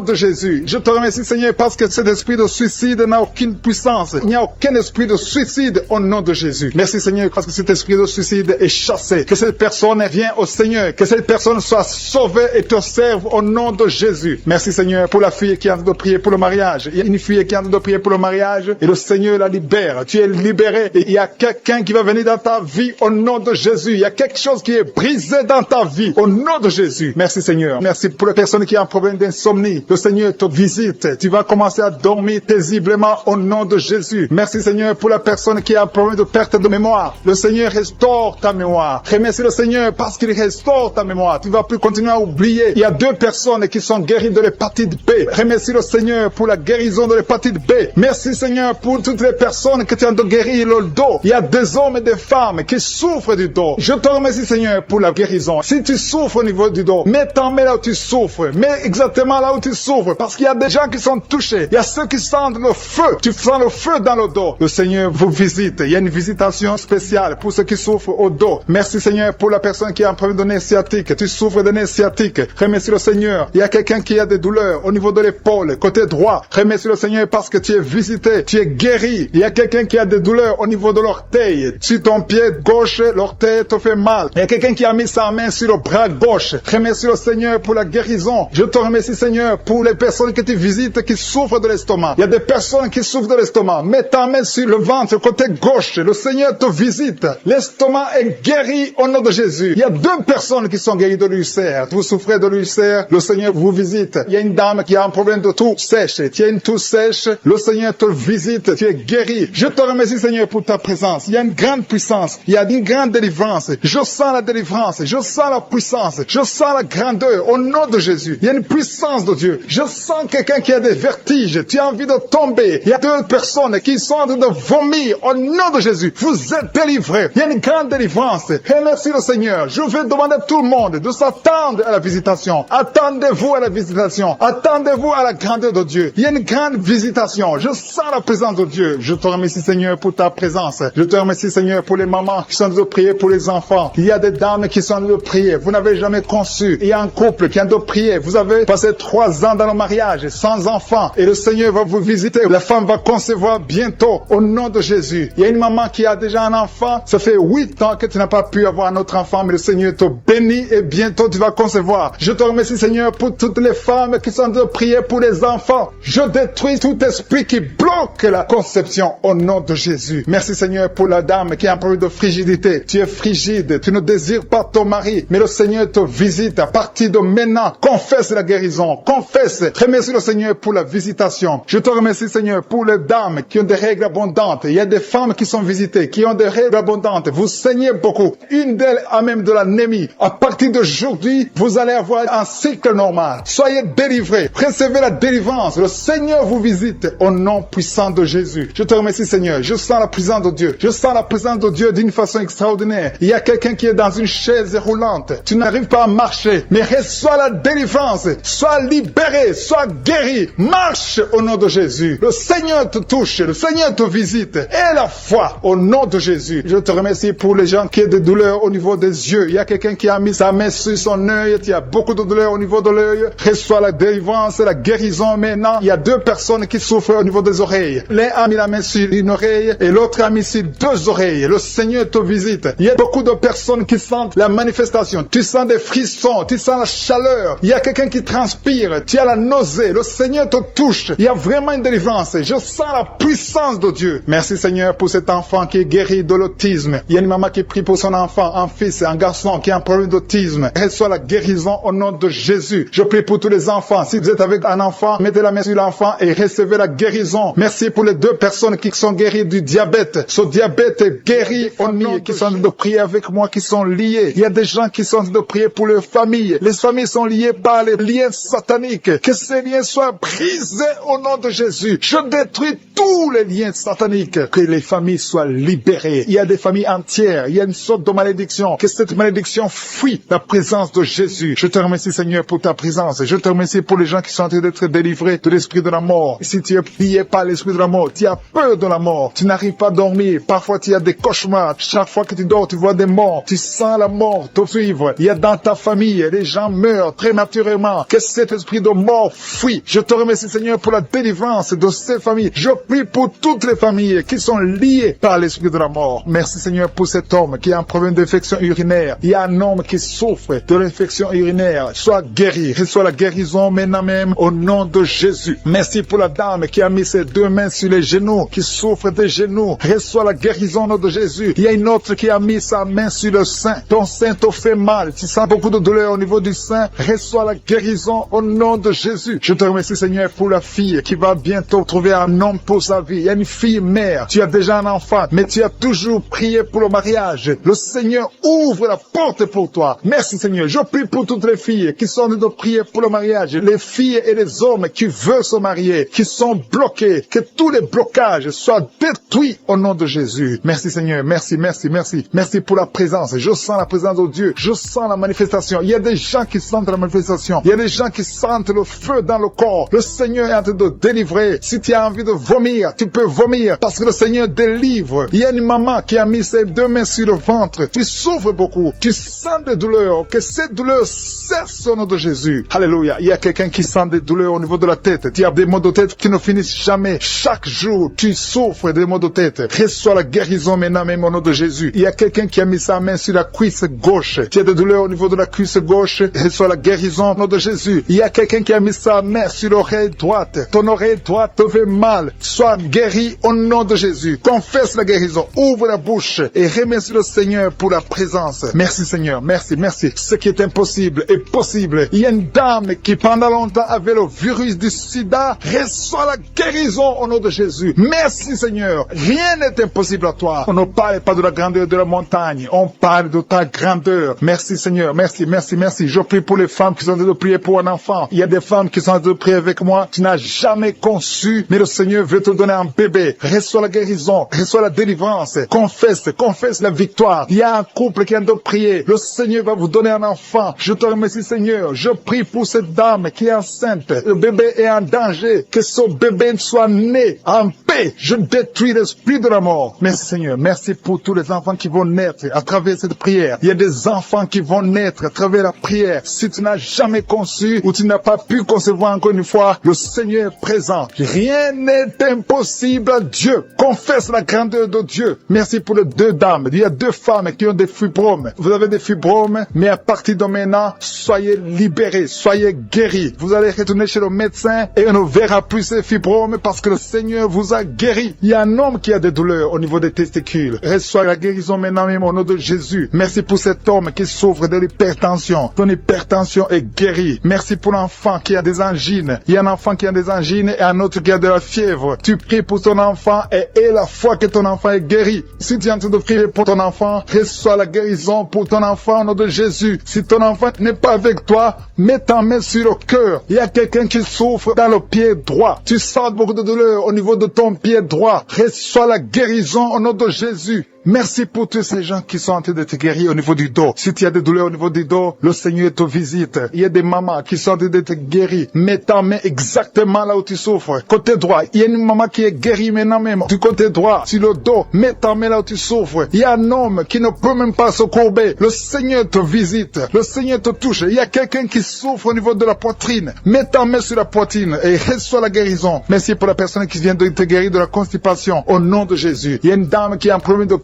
de Jésus. Je te remercie, Seigneur, parce que cet esprit de suicide n'a aucune puissance. Il n'y a aucun esprit de suicide au nom de Jésus. Merci, Seigneur, parce que cet esprit de suicide est chassé. Que cette personne vienne au Seigneur. Que cette personne soit sauvée et te serve au nom de Jésus. Merci, Seigneur, pour la fille qui est en train de prier pour le mariage. Il y a une fille qui est en train de prier pour le mariage et le Seigneur la libère. Tu es libéré et il y a quelqu'un qui va venir dans ta vie au nom de Jésus. Il y a quelque chose qui est brisé dans ta vie au nom de Jésus. Merci, Seigneur. Merci pour les personnes qui ont un problème d'insomnie. Le Seigneur te visite. Tu vas commencer à dormir paisiblement au nom de Jésus. Merci, Seigneur, pour la personne qui a un problème de perte de mémoire. Le Seigneur restaure ta mémoire. Remercie le Seigneur parce qu'il restaure ta mémoire. Tu ne vas plus continuer à oublier. Il y a 2 personnes qui sont guéries de l'hépatite B. Remercie le Seigneur pour la guérison de l'hépatite B. Merci Seigneur pour toutes les personnes que tu as guéri le dos. Il y a des hommes et des femmes qui souffrent du dos. Je te remercie Seigneur pour la guérison. Si tu souffres au niveau du dos, mets ta main là où tu souffres. Mets exactement là où tu souffres. Parce qu'il y a des gens qui sont touchés. Il y a ceux qui sentent le feu. Tu sens le feu dans le dos. Le Seigneur vous visite. Il y a une visitation spéciale pour ceux qui souffrent au dos. Merci Seigneur pour la personne qui a un problème de nez sciatique. Tu souffres de nez sciatique. Remercie le Seigneur. Il y a quelqu'un qui a des douleurs au niveau de l'épaule, côté droit. Remercie le Seigneur parce que tu es visité. Tu es guéri. Il y a quelqu'un qui a des douleurs au niveau de l'orteil. Sur ton pied gauche, l'orteil te fait mal. Il y a quelqu'un qui a mis sa main sur le bras gauche. Remercie le Seigneur pour la guérison. Je te remercie Seigneur pour les personnes que tu visites qui souffrent de l'estomac. Il y a des personnes qui souffrent de l'estomac. Mets ta main sur le ventre, côté gauche. Le Seigneur te visite. L'estomac est guéri au nom de Jésus. Il y a 2 personnes qui sont guéries de l'ulcère. Vous souffrez de l'ulcère, le Seigneur vous visite. Il y a une dame qui a un problème de toux sèche. Tu as une toux sèche, le Seigneur te visite. Tu es guéri. Je te remercie Seigneur pour ta présence. Il y a une grande puissance. Il y a une grande délivrance. Je sens la délivrance. Je sens la puissance. Je sens la grandeur au nom de Jésus. Il y a une puissance de Dieu. Je sens quelqu'un qui a des vertiges. Tu as envie de tomber. Il y a 2 personnes qui sont en train de vomir au nom de Jésus. Vous êtes délivrés. Il y a une grande délivrance. Remercie le Seigneur. Je vais demander à tout le monde de s'attendre à la visitation. Attendez-vous à la visitation. Attendez-vous à la grandeur de Dieu. Il y a une grande visitation. Je sens la présence de Dieu. Je te remercie Seigneur pour ta présence. Je te remercie Seigneur pour les mamans qui sont en train de prier pour les enfants. Il y a des dames qui sont en train de prier. Vous n'avez jamais conçu. Il y a un couple qui est en train de prier. Vous avez passé 3 ans dans le mariage sans enfants. Et le Seigneur va vous visiter. La femme va concevoir bientôt au nom de Jésus. Il y a une maman qui a déjà un enfant. Ça fait 8 ans que tu n'as pas pu avoir un autre enfant, mais le Seigneur te bénit et bientôt tu vas concevoir. Je te remercie Seigneur pour toutes les femmes qui sont en train de prier pour les enfants. Je détruis tout esprit qui bloque la conception au nom de Jésus. Merci Seigneur pour la dame qui a un problème de frigidité. Tu es frigide, tu ne désires pas ton mari, mais le Seigneur te visite à partir de maintenant. Confesse la guérison, confesse. Remercie le Seigneur pour la visitation. Je te remercie Seigneur pour les dames qui ont des règles abondantes. Il y a des femmes qui sont visitées, qui ont des règles abondantes. Vous saignez beaucoup. Une d'elles a même de l'anémie. À partir d'aujourd'hui, vous allez avoir un cycle normal. Soyez délivrés. Recevez la délivrance. Le Seigneur vous visite au nom puissant de Jésus. Je te remercie Seigneur. Je sens la présence de Dieu. Je sens la présence de Dieu d'une façon extraordinaire. Il y a quelqu'un qui est dans une chaise roulante. Tu n'arrives pas à marcher, mais reçois la délivrance. Sois libéré, sois guéri. Marche au nom de Jésus. Le Seigneur te touche. Le Seigneur te visite. Et la foi au nom de Jésus. Je te remercie pour les gens qui ont des douleurs au niveau des yeux. Il y a quelqu'un qui a mis sa main sur son œil. Il y a beaucoup de douleurs au niveau de l'œil. Reçois la délivrance et la guérison maintenant. Il y a 2 personnes qui souffrent au niveau des oreilles. L'un a mis la main sur une oreille et l'autre a mis sur 2 oreilles. Le Seigneur te visite. Il y a beaucoup de personnes qui sentent la manifestation. Tu sens des frissons. Tu sens la chaleur. Il y a quelqu'un qui transpire. Tu as la nausée. Le Seigneur te touche. Il y a vraiment une délivrance. Je sens la puissance de Dieu. Merci Seigneur pour cet enfant qui est guéri de l'autisme. Il y a une maman qui prie pour son enfant, un fils et un garçon qui a un problème d'autisme. Reçois la guérison au nom de Jésus. Je prie pour tous les enfants. Si vous êtes avec un enfant, mettez la main sur l'enfant et recevez la guérison. Merci pour les 2 personnes qui sont guéries du diabète. Ce diabète est guéri au nom qui sont en train de prier avec moi, qui sont liés. Il y a des gens qui sont en train de prier pour leurs familles. Les familles sont liées par les liens sataniques. Que ces liens soient brisés au nom de Jésus. Je détruis tous les liens sataniques. Que les familles soient libérées. Il y a des familles entières. Il y a une sorte de malédiction. Que cette malédiction fuit la présence de Jésus. Je te remercie Seigneur pour ta présence. Je te remercie pour les gens qui sont en train d'être délivrés de l'esprit de la mort. Si tu es plié par l'esprit de la mort, tu as peur de la mort. Tu n'arrives pas à dormir. Parfois tu as des cauchemars. Chaque fois que tu dors, tu vois des morts. Tu sens la mort te suivre. Il y a dans ta famille, les gens meurent prématurément. Que cet esprit de mort fuit. Je te remercie Seigneur pour la délivrance de ces familles. Je prie pour toutes les familles qui sont liées par l'esprit de la mort. Merci Seigneur pour cet homme qui a un problème d'infection urinaire. Il y a un homme qui souffre de l'infection urinaire. Sois guéri. Reçois la guérison maintenant même au nom de Jésus. Merci pour la dame qui a mis ses 2 mains sur les genoux, qui souffre des genoux. Reçois la guérison au nom de Jésus. Il y a une autre qui a mis sa main sur le sein. Ton sein te fait mal. Tu sens beaucoup de douleur au niveau du sein. Reçois la guérison au nom de Jésus. Je te remercie Seigneur pour la fille qui va bientôt trouver un homme pour sa vie. Il y a une fille mère. Tu as déjà un enfant, mais tu as toujours prié pour le mariage. Le Seigneur ouvre la porte pour toi. Merci Seigneur. Je prie pour toutes les filles qui sont en train de prier pour le mariage, les filles et les hommes qui veulent se marier, qui sont bloqués, que tous les blocages soient détruits au nom de Jésus. Merci Seigneur, merci, merci, merci. Merci pour la présence. Je sens la présence de Dieu. Je sens la manifestation. Il y a des gens qui sentent la manifestation. Il y a des gens qui sentent le feu dans le corps. Le Seigneur est en train de délivrer. Si tu as envie de vomir, tu peux vomir parce que le Seigneur délivre. Il y a une maman qui a mis ses 2 mains sur le ventre. Tu souffres beaucoup. Tu sens des douleurs. Que ces douleurs cessent au nom de Jésus. Alléluia. Il y a quelqu'un qui sent des douleurs au niveau de la tête. Tu as des maux de tête qui ne finissent jamais. Chaque jour, tu souffres des maux de tête. Reçois la guérison maintenant même au nom de Jésus. Il y a quelqu'un qui a mis sa main sur la cuisse gauche. Tu as des douleurs au niveau de la cuisse gauche. Reçois la guérison au nom de Jésus. Il y a quelqu'un qui a mis sa main sur l'oreille droite. Ton oreille droite te fait mal. Sois guéri au nom de Jésus. Confesse la guérison. Ouvre la bouche et remercie le Seigneur pour la présence. Merci Seigneur. Merci, merci. Ce qui est impossible est possible. Il y a une dame qui pendant longtemps avait le virus du sida. Reçois la guérison au nom de Jésus. Merci Seigneur. Rien n'est impossible à toi. On ne parle pas de la grandeur de la montagne. On parle de ta grandeur. Merci Seigneur. Merci, merci, merci. Je prie pour les femmes qui sont en train de prier pour un enfant. Il y a des femmes qui sont en train de prier avec moi. Tu n'as jamais conçu, mais le Seigneur veut te donner un bébé. Reçois la guérison. Reçois la délivrance. Confesse la victoire. Il y a un couple qui est en train de prier. Le Seigneur va vous donner un enfant. Je te remercie Seigneur. Je prie pour cette dame qui est enceinte. Le bébé est en danger. Que ce bébé soit né en paix. Je détruis l'esprit de la mort. Merci Seigneur. Merci pour tous les enfants qui vont naître à travers cette prière. Il y a des enfants qui vont naître à travers la prière. Si tu n'as jamais conçu ou tu n'as pas pu concevoir encore une fois, le Seigneur est présent. Rien n'est impossible à Dieu. Confesse la grandeur de Dieu. Merci pour les 2 dames. Il y a 2 femmes qui ont des fibromes. Vous avez des fibromes, mais à partir de maintenant, soyez libérés, soyez guéris. Vous allez retourner chez le médecin et on ne verra plus ces fibromes parce que le Seigneur vous a guéri. Il y a un homme qui a des douleurs au niveau des testicules. Reçois la guérison maintenant même au nom de Jésus. Merci pour cet homme qui souffre de l'hypertension. Ton hypertension est guérie. Merci pour l'enfant qui a des angines. Il y a un enfant qui a des angines et un autre qui a de la fièvre. Tu pries pour ton enfant et aie la foi que ton enfant est guéri. Si tu es en train de prier pour ton enfant, reçois la guérison pour ton enfant au nom de Jésus. Si ton enfant n'est pas avec toi, mets ta main sur le cœur. Il y a quelqu'un qui souffre dans le pied droit. Tu sens beaucoup de douleur au niveau de ton pied droit. Reçois la guérison au nom de Jésus. Merci pour tous ces gens qui sont en train de te guérir au niveau du dos. Si tu as des douleurs au niveau du dos, le Seigneur te visite. Il y a des mamans qui sont en train de te guérir. Mets ta main exactement là où tu souffres. Côté droit, il y a une maman qui est guérie maintenant même. Du côté droit, sur le dos, mets ta main là où tu souffres. Il y a un homme qui ne peut même pas se courber. Le Seigneur te visite. Le Seigneur te touche. Il y a quelqu'un qui souffre au niveau de la poitrine. Mets ta main sur la poitrine et reçois la guérison. Merci pour la personne qui vient de te guérir de la constipation. Au nom de Jésus. Il y a une dame qui a un problème de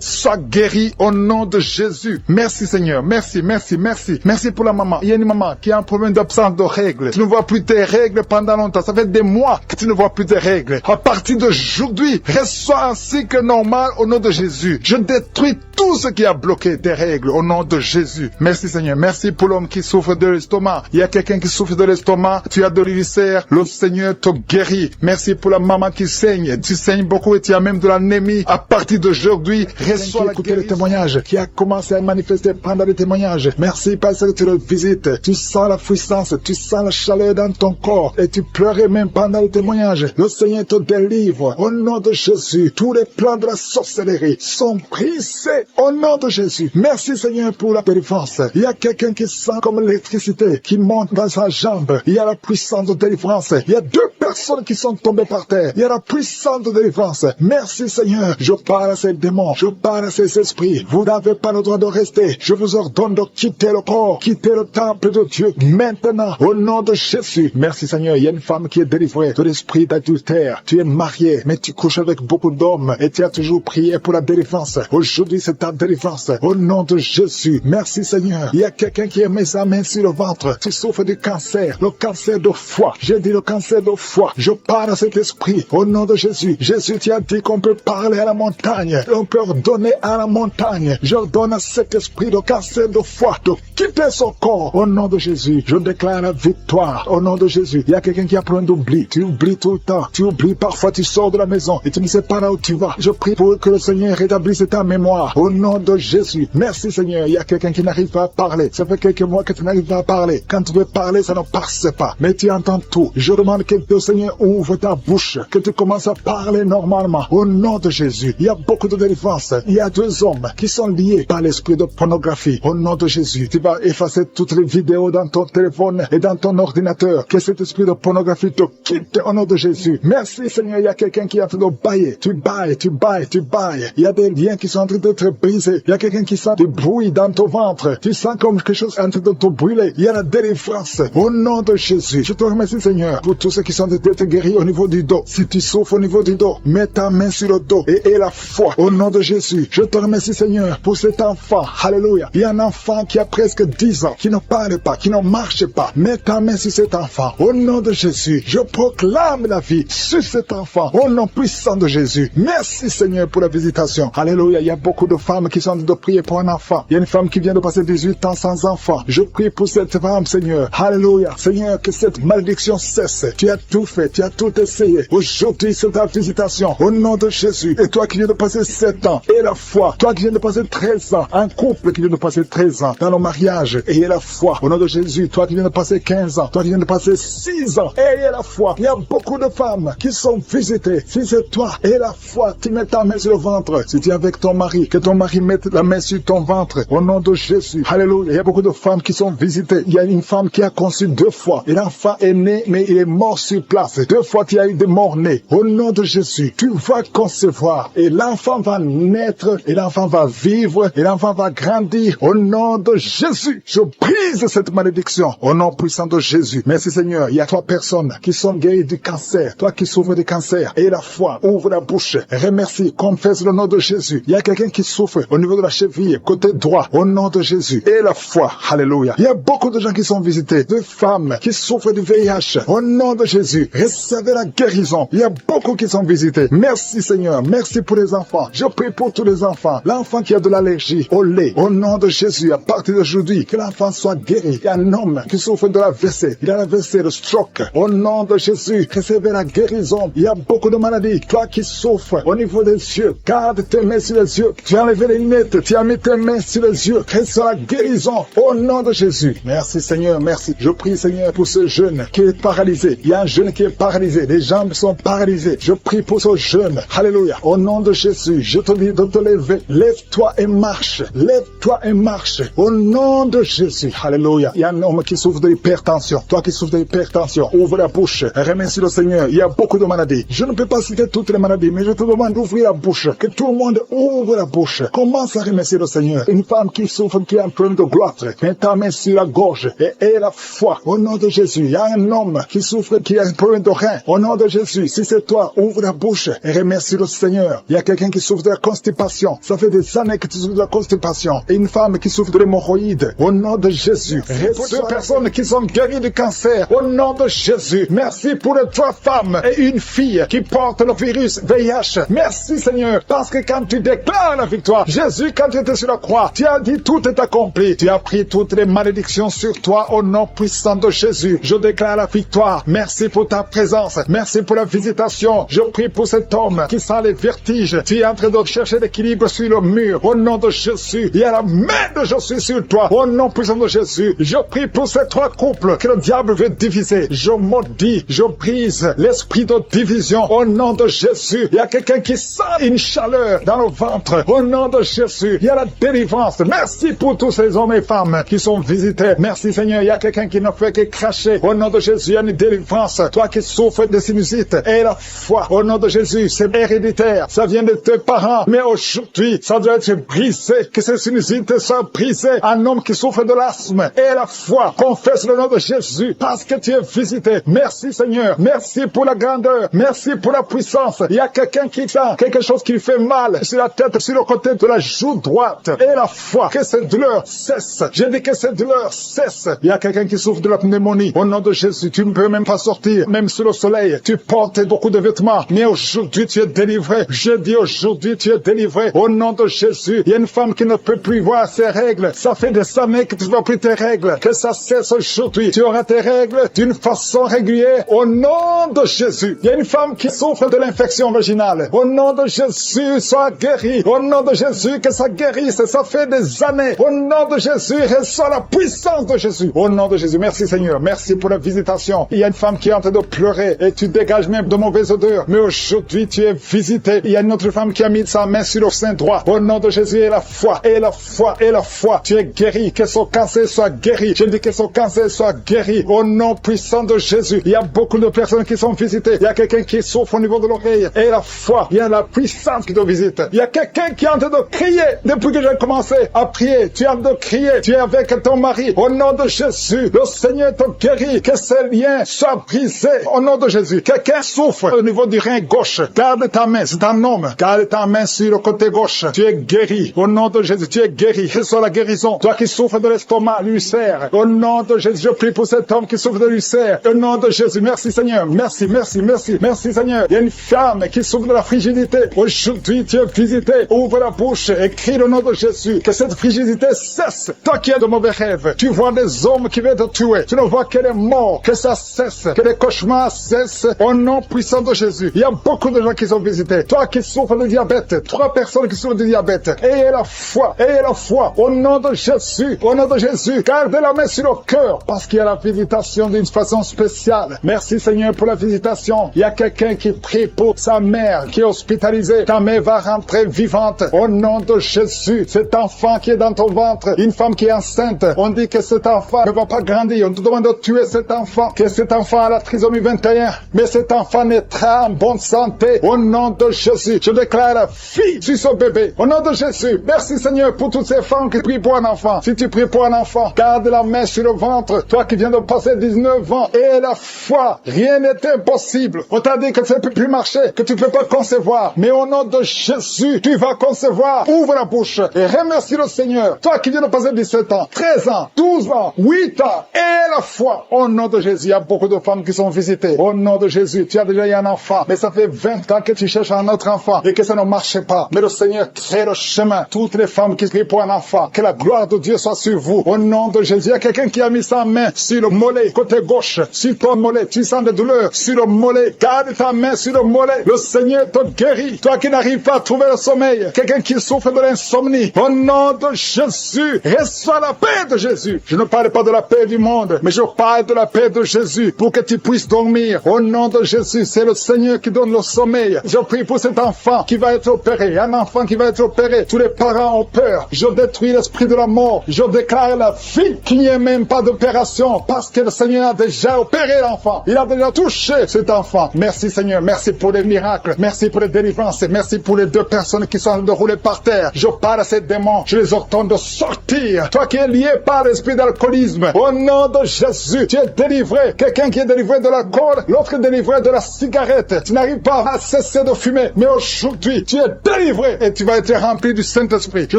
sois guéri au nom de Jésus. Merci Seigneur, merci, merci, merci. Merci pour la maman. Il y a une maman qui a un problème d'absence de règles. Tu ne vois plus tes règles pendant longtemps. Ça fait des mois que tu ne vois plus tes règles. À partir d'aujourd'hui, reçois un cycle normal au nom de Jésus. Je détruis tout ce qui a bloqué tes règles au nom de Jésus. Merci Seigneur. Merci pour l'homme qui souffre de l'estomac. Il y a quelqu'un qui souffre de l'estomac. Tu as de l'ulcère. Le Seigneur te guérit. Merci pour la maman qui saigne. Tu saignes beaucoup et tu as même de l'anémie. À partir d'aujourd'hui, reçois la guérison. Le témoignage qui a commencé à manifester pendant le témoignage. Merci parce que tu le visites. Tu sens la puissance. Tu sens la chaleur dans ton corps. Et tu pleurais même pendant le témoignage. Le Seigneur te délivre. Au nom de Jésus. Tous les plans de la sorcellerie sont brisés. Au nom de Jésus. Merci Seigneur pour la délivrance. Il y a quelqu'un qui sent comme l'électricité qui monte dans sa jambe. Il y a la puissance de délivrance. Il y a 2 personnes qui sont tombées par terre. Il y a la puissance de délivrance. Merci Seigneur. Je parle à ces démons. Je parle à ces esprits. Vous n'avez pas le droit de rester. Je vous ordonne de quitter le corps. Quitter le temple de Dieu. Maintenant. Au nom de Jésus. Merci Seigneur. Il y a une femme qui est délivrée de l'esprit d'adultère. Tu es marié, mais tu couches avec beaucoup d'hommes. Et tu as toujours prié pour la délivrance. Aujourd'hui, c'est ta délivrance. Au nom de Jésus. Merci Seigneur. Il y a quelqu'un qui a mis sa main sur le ventre. Tu souffres du cancer. Le cancer de foie. J'ai dit le cancer de foie. Je parle à cet esprit. Au nom de Jésus. Jésus, tu as dit qu'on peut parler à la montagne. On peut ordonner à la montagne. J'ordonne à cet esprit de cancer de foie de quitter son corps. Au nom de Jésus. Je déclare la victoire. Au nom de Jésus. Il y a quelqu'un qui a plein d'oubli. Tu oublies tout le temps. Tu oublies parfois. Tu sors de la maison et tu ne sais pas là où tu vas. Je prie pour que le Seigneur rétablisse ta mémoire. Au Au nom de Jésus. Merci Seigneur. Il y a quelqu'un qui n'arrive pas à parler. Ça fait quelques mois que tu n'arrives pas à parler. Quand tu veux parler, ça ne passe pas. Mais tu entends tout. Je demande que le Seigneur ouvre ta bouche, que tu commences à parler normalement. Au nom de Jésus. Il y a beaucoup de délivrance. Il y a 2 hommes qui sont liés par l'esprit de pornographie. Au nom de Jésus. Tu vas effacer toutes les vidéos dans ton téléphone et dans ton ordinateur. Que cet esprit de pornographie te quitte au nom de Jésus. Merci Seigneur. Il y a quelqu'un qui est en train de bailler. Tu bailles, tu bailles, tu bailles. Il y a des liens qui sont en train d'être brisés. Il y a quelqu'un qui sent du bruit dans ton ventre. Tu sens comme quelque chose en train de te brûler. Il y a la délivrance. Au nom de Jésus. Je te remercie Seigneur pour tous ceux qui sont d'être guéris au niveau du dos. Si tu souffres au niveau du dos, mets ta main sur le dos et aie la foi. Au nom de Jésus. Je te remercie Seigneur pour cet enfant. Alléluia. Il y a un enfant qui a presque 10 ans, qui ne parle pas, qui ne marche pas. Mets ta main sur cet enfant. Au nom de Jésus. Je proclame la vie sur cet enfant. Au nom puissant de Jésus. Merci Seigneur pour la visitation. Alléluia. Il y a beaucoup de femmes qui sont en train de prier pour un enfant. Il y a une femme qui vient de passer 18 ans sans enfant. Je prie pour cette femme Seigneur. Alléluia. Seigneur, que cette malédiction cesse. Tu as tout fait. Tu as tout essayé. Aujourd'hui c'est ta visitation. Au nom de Jésus. Et toi qui viens de passer 7 ans. Et la foi. Toi qui viens de passer 13 ans. Un couple qui vient de passer 13 ans dans le mariage. Et la foi. Au nom de Jésus. Toi qui viens de passer 15 ans. Toi qui viens de passer 6 ans. Et la foi. Il y a beaucoup de femmes qui sont visitées. Si c'est toi et la foi, tu mets ta main sur le ventre. Si tu es avec ton mari, que ton mari mette la main sur ton ventre. Au nom de Jésus. Alléluia. Il y a beaucoup de femmes qui sont visitées. Il y a une femme qui a conçu 2 fois. Et l'enfant est né, mais il est mort sur place. 2 fois, tu as eu des morts-nés. Au nom de Jésus, tu vas concevoir. Et l'enfant va naître. Et l'enfant va vivre. Et l'enfant va grandir. Au nom de Jésus, je brise cette malédiction. Au nom puissant de Jésus. Merci Seigneur. Il y a 3 personnes qui sont guéries du cancer. Toi qui souffres du cancer. Et la foi. Ouvre la bouche. Remercie. Confesse le nom de Jésus. Il y a quelqu'un qui souffre au niveau de la cheville, côté droit. Au nom de Jésus. Et la foi. Alléluia. Il y a beaucoup de gens qui sont visités. De femmes qui souffrent du VIH. Au nom de Jésus. Recevez la guérison. Il y a beaucoup qui sont visités. Merci Seigneur. Merci pour les enfants. Je prie pour tous les enfants. L'enfant qui a de l'allergie au lait. Au nom de Jésus. À partir d'aujourd'hui, que l'enfant soit guéri. Il y a un homme qui souffre de la WC. Il a la WC, le stroke. Au nom de Jésus. Recevez la guérison. Il y a beaucoup de maladies. Toi qui souffres au niveau des yeux. Garde tes mains sur les yeux. Tu as enlevé les lunettes. Tu as mis tes mains sur les yeux. Reçois la guérison. Au nom de Jésus. Merci Seigneur. Merci. Je prie Seigneur pour ce jeune qui est paralysé. Il y a un jeune qui est paralysé. Les jambes sont paralysées. Je prie pour ce jeune. Alléluia. Au nom de Jésus. Je te dis de te lever. Lève-toi et marche. Lève-toi et marche. Au nom de Jésus. Alléluia. Il y a un homme qui souffre de l'hypertension. Toi qui souffres de l'hypertension. Ouvre la bouche. Remercie le Seigneur. Il y a beaucoup de maladies. Je ne peux pas citer toutes les maladies, mais je te demande d'ouvrir la bouche. Que tout le monde ouvre la bouche. Commence à remercier le Seigneur. Une femme qui souffre, qui a un problème de gloître. Mets ta main sur la gorge et aie la foi. Au nom de Jésus. Il y a un homme qui souffre, qui a un problème de rein. Au nom de Jésus. Si c'est toi, ouvre la bouche et remercie le Seigneur. Il y a quelqu'un qui souffre de la constipation. Ça fait des années que tu souffres de la constipation. Et une femme qui souffre de l'hémorroïde. Au nom de Jésus. Pour 2 personnes qui sont guéries du cancer. Au nom de Jésus. Merci pour les 3 femmes et une fille qui porte le virus VIH. Merci Seigneur. Parce que quand tu déclares la victoire, Jésus, quand tu étais sur la croix, tu as dit tout est accompli. Tu as pris toutes les malédictions sur toi au nom puissant de Jésus. Je déclare la victoire. Merci pour ta présence. Merci pour la visitation. Je prie pour cet homme qui sent les vertiges. Tu es en train de chercher l'équilibre sur le mur. Au nom de Jésus. Il y a la main de Jésus sur toi. Au nom puissant de Jésus. Je prie pour ces 3 couples que le diable veut diviser. Je maudis, je brise l'esprit de division. Au nom de Jésus. Il y a quelqu'un qui sent une chaleur dans le ventre. Au nom de Jésus. Il y a la délivrance. Merci pour tous ces hommes et femmes qui sont visités. Merci Seigneur. Il y a quelqu'un qui ne fait que cracher. Au nom de Jésus, il y a une délivrance. Toi qui souffres de sinusite, et la foi. Au nom de Jésus, c'est héréditaire. Ça vient de tes parents. Mais aujourd'hui, ça doit être brisé. Que ces sinusites soient brisées. Un homme qui souffre de l'asthme, et la foi. Confesse le nom de Jésus. Parce que tu es visité. Merci Seigneur. Merci pour la grandeur. Merci pour la puissance. Il y a quelqu'un qui sent quelque chose qui lui fait mal sur la tête, sur le côté de la joue droite. Et la foi. Que cette douleur cesse. Je dis que cette douleur cesse. Il y a quelqu'un qui souffre de la pneumonie. Au nom de Jésus, tu ne peux même pas sortir. Même sous le soleil, tu portes beaucoup de vêtements. Mais aujourd'hui, tu es délivré. Je dis aujourd'hui, tu es délivré. Au nom de Jésus, il y a une femme qui ne peut plus voir ses règles. Ça fait des années que tu ne vois plus tes règles. Que ça cesse aujourd'hui. Tu auras tes règles d'une façon régulière. Au nom de Jésus. Il y a une femme qui souffre de l'infection vaginale. Au nom de Jésus, sois guérie. Au nom de Jésus, que ça guérisse, ça fait des années. Au nom de Jésus, reçois la puissance de Jésus. Au nom de Jésus, merci Seigneur, merci pour la visitation. Il y a une femme qui est en train de pleurer et tu dégages même de mauvaises odeurs. Mais aujourd'hui, tu es visité. Il y a une autre femme qui a mis sa main sur le sein droit. Au nom de Jésus, et la foi, et la foi, et la foi. Tu es guéri, que son cancer soit guéri. Je dis que son cancer soit guéri. Au nom puissant de Jésus, il y a beaucoup de personnes qui sont visitées. Il y a quelqu'un qui souffre au niveau de l'oreille. Et la foi, il y a la puissance qui te visite. Il y a quelqu'un qui est en train de crier. Depuis que j'ai commencé à prier, tu es en train de crier. Tu es avec ton mari. Au nom de Jésus, le Seigneur te guérit. Que ces liens soient brisés. Au nom de Jésus, quelqu'un souffre au niveau du rein gauche. Garde ta main, c'est un homme. Garde ta main sur le côté gauche. Tu es guéri. Au nom de Jésus, tu es guéri. Reçois la guérison. Toi qui souffres de l'estomac, l'ulcère. Au nom de Jésus, je prie pour cet homme qui souffre de l'ulcère. Au nom de Jésus, merci Seigneur. Merci, merci, merci. Merci Seigneur. Il y a une femme qui souffre de la frigidité. Aujourd'hui, tu es visité. Ouvre la bouche et crie le nom de Jésus. Que cette frigidité cesse. Toi qui as de mauvais rêves, tu vois des hommes qui veulent te tuer. Tu ne vois que les morts. Que ça cesse. Que les cauchemars cessent. Au nom puissant de Jésus. Il y a beaucoup de gens qui sont visités. Toi qui souffres de diabète. 3 personnes qui souffrent de diabète. Ayez la foi. Ayez la foi. Au nom de Jésus. Au nom de Jésus. Gardez la main sur le cœur. Parce qu'il y a la visitation d'une façon spéciale. Merci Seigneur pour la visitation. Il y a quelqu'un qui prie pour sa mère qui est hospitalisée. Ta mère va rentrer vivante. Au nom de Jésus. Cet enfant qui est dans ton ventre. Une femme qui est enceinte. On dit que cet enfant ne va pas grandir. On te demande de tuer cet enfant. Que cet enfant a la trisomie 21. Mais cet enfant naîtra en bonne santé. Au nom de Jésus. Je déclare la vie sur ce bébé. Au nom de Jésus. Merci Seigneur pour toutes ces femmes qui prient pour un enfant. Si tu pries pour un enfant, garde la main sur le ventre. Toi qui viens de passer 19 ans. Et la foi. Rien n'est impossible. On t'a dit que ça ne peut plus marcher. Que tu ne peux pas concevoir. Mais au nom de Jésus, tu vas concevoir. Ouvre la bouche. Et remercie le Seigneur. Toi qui viens de passer 17 ans, 13 ans, 12 ans, 8 ans. Et la foi. Au nom de Jésus. Il y a beaucoup de femmes qui sont visitées. Au nom de Jésus. Tu as déjà eu un enfant. Mais ça fait 20 ans que tu cherches un autre enfant. Et que ça ne marche pas. Mais le Seigneur crée le chemin. Toutes les femmes qui crient pour un enfant. Que la gloire de Dieu soit sur vous. Au nom de Jésus. Il y a quelqu'un qui a mis sa main sur le mollet, côté gauche. Sur ton mollet. Tu sens des douleurs. Sur le mollet. Garde ta main sur le mollet. Le Seigneur te guérit. Toi qui n'arrives pas à trouver le sommeil. Quelqu'un qui souffre de l'insomnie. Au nom de Jésus. Reçois la paix de Jésus. Je ne parle pas de la paix du monde. Mais je parle de la paix de Jésus. Pour que tu puisses dormir. Au nom de Jésus. C'est le Seigneur qui donne le sommeil. Je prie pour cet enfant qui va être opéré. Un enfant qui va être opéré. Tous les parents ont peur. Je détruis l'esprit de la mort. Je déclare la vie qu'il n'y ait même pas d'opération. Parce que le Seigneur a déjà opéré l'enfant. Il a déjà touché cet enfant. Merci Seigneur. Merci pour les miracles. Merci pour les délivrances. Merci pour les 2 personnes qui sont en train de rouler par terre. Je parle à ces démons. Je les ordonne de sortir. Toi qui es lié par l'esprit d'alcoolisme. Au nom de Jésus. Tu es délivré. Quelqu'un qui est délivré de l'alcool. L'autre est délivré de la cigarette. Tu n'arrives pas à cesser de fumer. Mais aujourd'hui, tu es délivré. Et tu vas être rempli du Saint-Esprit. Je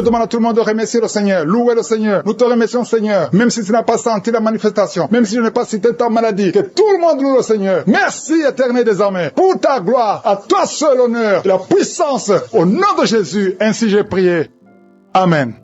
demande à tout le monde de remercier le Seigneur. Louer le Seigneur. Nous te remercions Seigneur. Même si tu n'as pas senti la manifestation. Même si je n'ai pas cité ta maladie. Que tout le monde loue le Seigneur. Merci éternel des armées. Pour ta gloire. À toi seul honneur. La puissance. Au nom de Jésus. Ainsi j'ai prié. Amen.